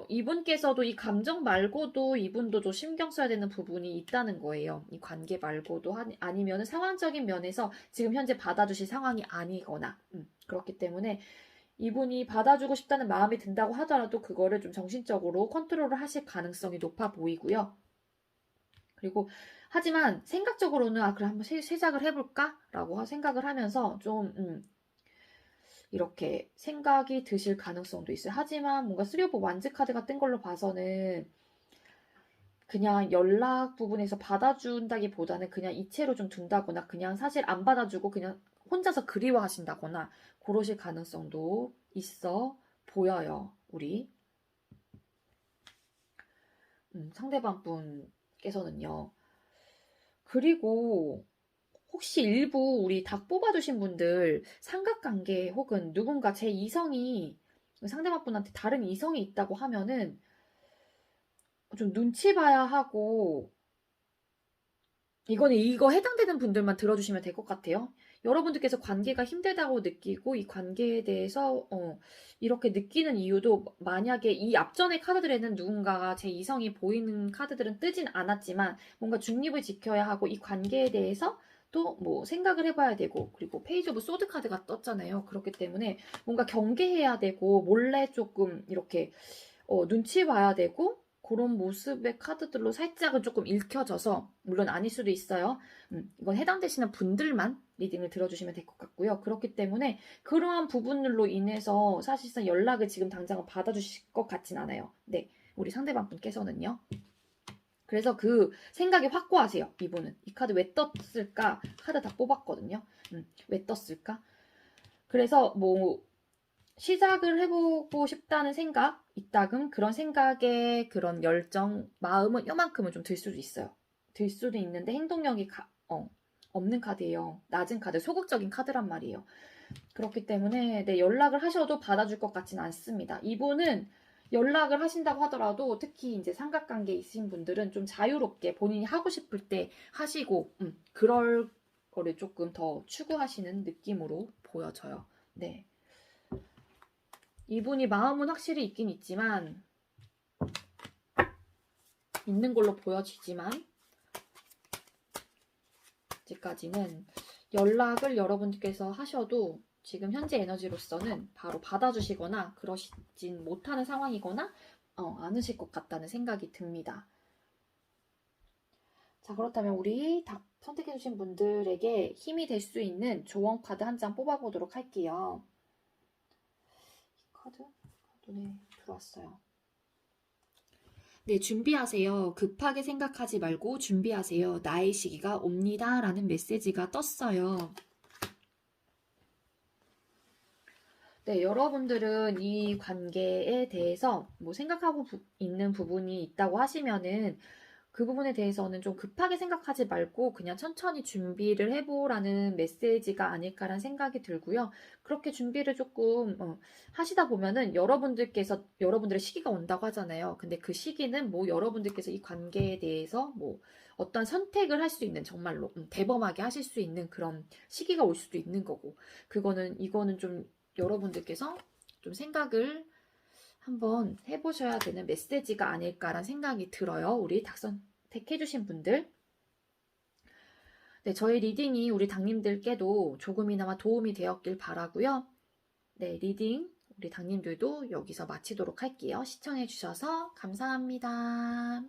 이분께서도 이 감정 말고도 이분도 좀 신경 써야 되는 부분이 있다는 거예요. 이 관계 말고도 아니면 상황적인 면에서 지금 현재 받아주실 상황이 아니거나 그렇기 때문에 이분이 받아주고 싶다는 마음이 든다고 하더라도 그거를 좀 정신적으로 컨트롤을 하실 가능성이 높아 보이고요. 그리고 하지만 생각적으로는 그럼 한번 시작을 해볼까? 라고 생각을 하면서 좀 이렇게 생각이 드실 가능성도 있어요. 하지만 뭔가 3 오브 완즈 카드가 뜬 걸로 봐서는 그냥 연락 부분에서 받아준다기보다는 그냥 이체로 좀 둔다거나 그냥 사실 안 받아주고 그냥 혼자서 그리워하신다거나 그러실 가능성도 있어 보여요. 우리 상대방 분께서는요. 그리고 혹시 일부 우리 닭 뽑아주신 분들 삼각관계 혹은 누군가 제 이성이 상대방 분한테 다른 이성이 있다고 하면은 좀 눈치 봐야 하고 이거는 이거 해당되는 분들만 들어주시면 될 것 같아요. 여러분들께서 관계가 힘들다고 느끼고 이 관계에 대해서 이렇게 느끼는 이유도 만약에 이 앞전의 카드들에는 누군가가 제 이성이 보이는 카드들은 뜨진 않았지만 뭔가 중립을 지켜야 하고 이 관계에 대해서 또 뭐 생각을 해봐야 되고 그리고 페이지 오브 소드 카드가 떴잖아요. 그렇기 때문에 뭔가 경계해야 되고 몰래 조금 이렇게 눈치 봐야 되고 그런 모습의 카드들로 살짝은 조금 읽혀져서 물론 아닐 수도 있어요. 이건 해당되시는 분들만 리딩을 들어주시면 될 것 같고요. 그렇기 때문에 그러한 부분들로 인해서 사실상 연락을 지금 당장은 받아주실 것 같진 않아요. 네, 우리 상대방 분께서는요. 그래서 그 생각이 확고하세요. 이분은 이 카드 왜 떴을까? 카드 다 뽑았거든요. 왜 떴을까? 그래서 뭐 시작을 해보고 싶다는 생각, 이따금 그런 생각에 그런 열정, 마음은 요만큼은 좀 들 수도 있어요. 들 수도 있는데 행동력이 없는 카드예요. 낮은 카드, 소극적인 카드란 말이에요. 그렇기 때문에 네, 연락을 하셔도 받아줄 것 같진 않습니다. 이분은 연락을 하신다고 하더라도 특히 이제 삼각관계에 있으신 분들은 좀 자유롭게 본인이 하고 싶을 때 하시고 그럴 거를 조금 더 추구하시는 느낌으로 보여져요. 네. 이분이 마음은 확실히 있긴 있지만 있는 걸로 보여지지만 아직까지는 연락을 여러분들께서 하셔도 지금 현재 에너지로서는 바로 받아주시거나 그러시진 못하는 상황이거나 않으실 것 같다는 생각이 듭니다. 자, 그렇다면 우리 다 선택해주신 분들에게 힘이 될 수 있는 조언 카드 한 장 뽑아보도록 할게요. 이 카드? 눈에 들어왔어요. 네, 준비하세요. 급하게 생각하지 말고 준비하세요. 나의 시기가 옵니다. 라는 메시지가 떴어요. 네, 여러분들은 이 관계에 대해서 뭐 생각하고 있는 부분이 있다고 하시면은 그 부분에 대해서는 좀 급하게 생각하지 말고 그냥 천천히 준비를 해보라는 메시지가 아닐까라는 생각이 들고요. 그렇게 준비를 조금 하시다 보면은 여러분들의 시기가 온다고 하잖아요. 근데 그 시기는 뭐 여러분들께서 이 관계에 대해서 뭐 어떤 선택을 할 수 있는 정말로 대범하게 하실 수 있는 그런 시기가 올 수도 있는 거고 이거는 좀 여러분들께서 좀 생각을 한번 해보셔야 되는 메시지가 아닐까라는 생각이 들어요. 우리 닭선택해주신 분들. 네, 저희 리딩이 우리 닭님들께도 조금이나마 도움이 되었길 바라고요. 네, 리딩 우리 닭님들도 여기서 마치도록 할게요. 시청해주셔서 감사합니다.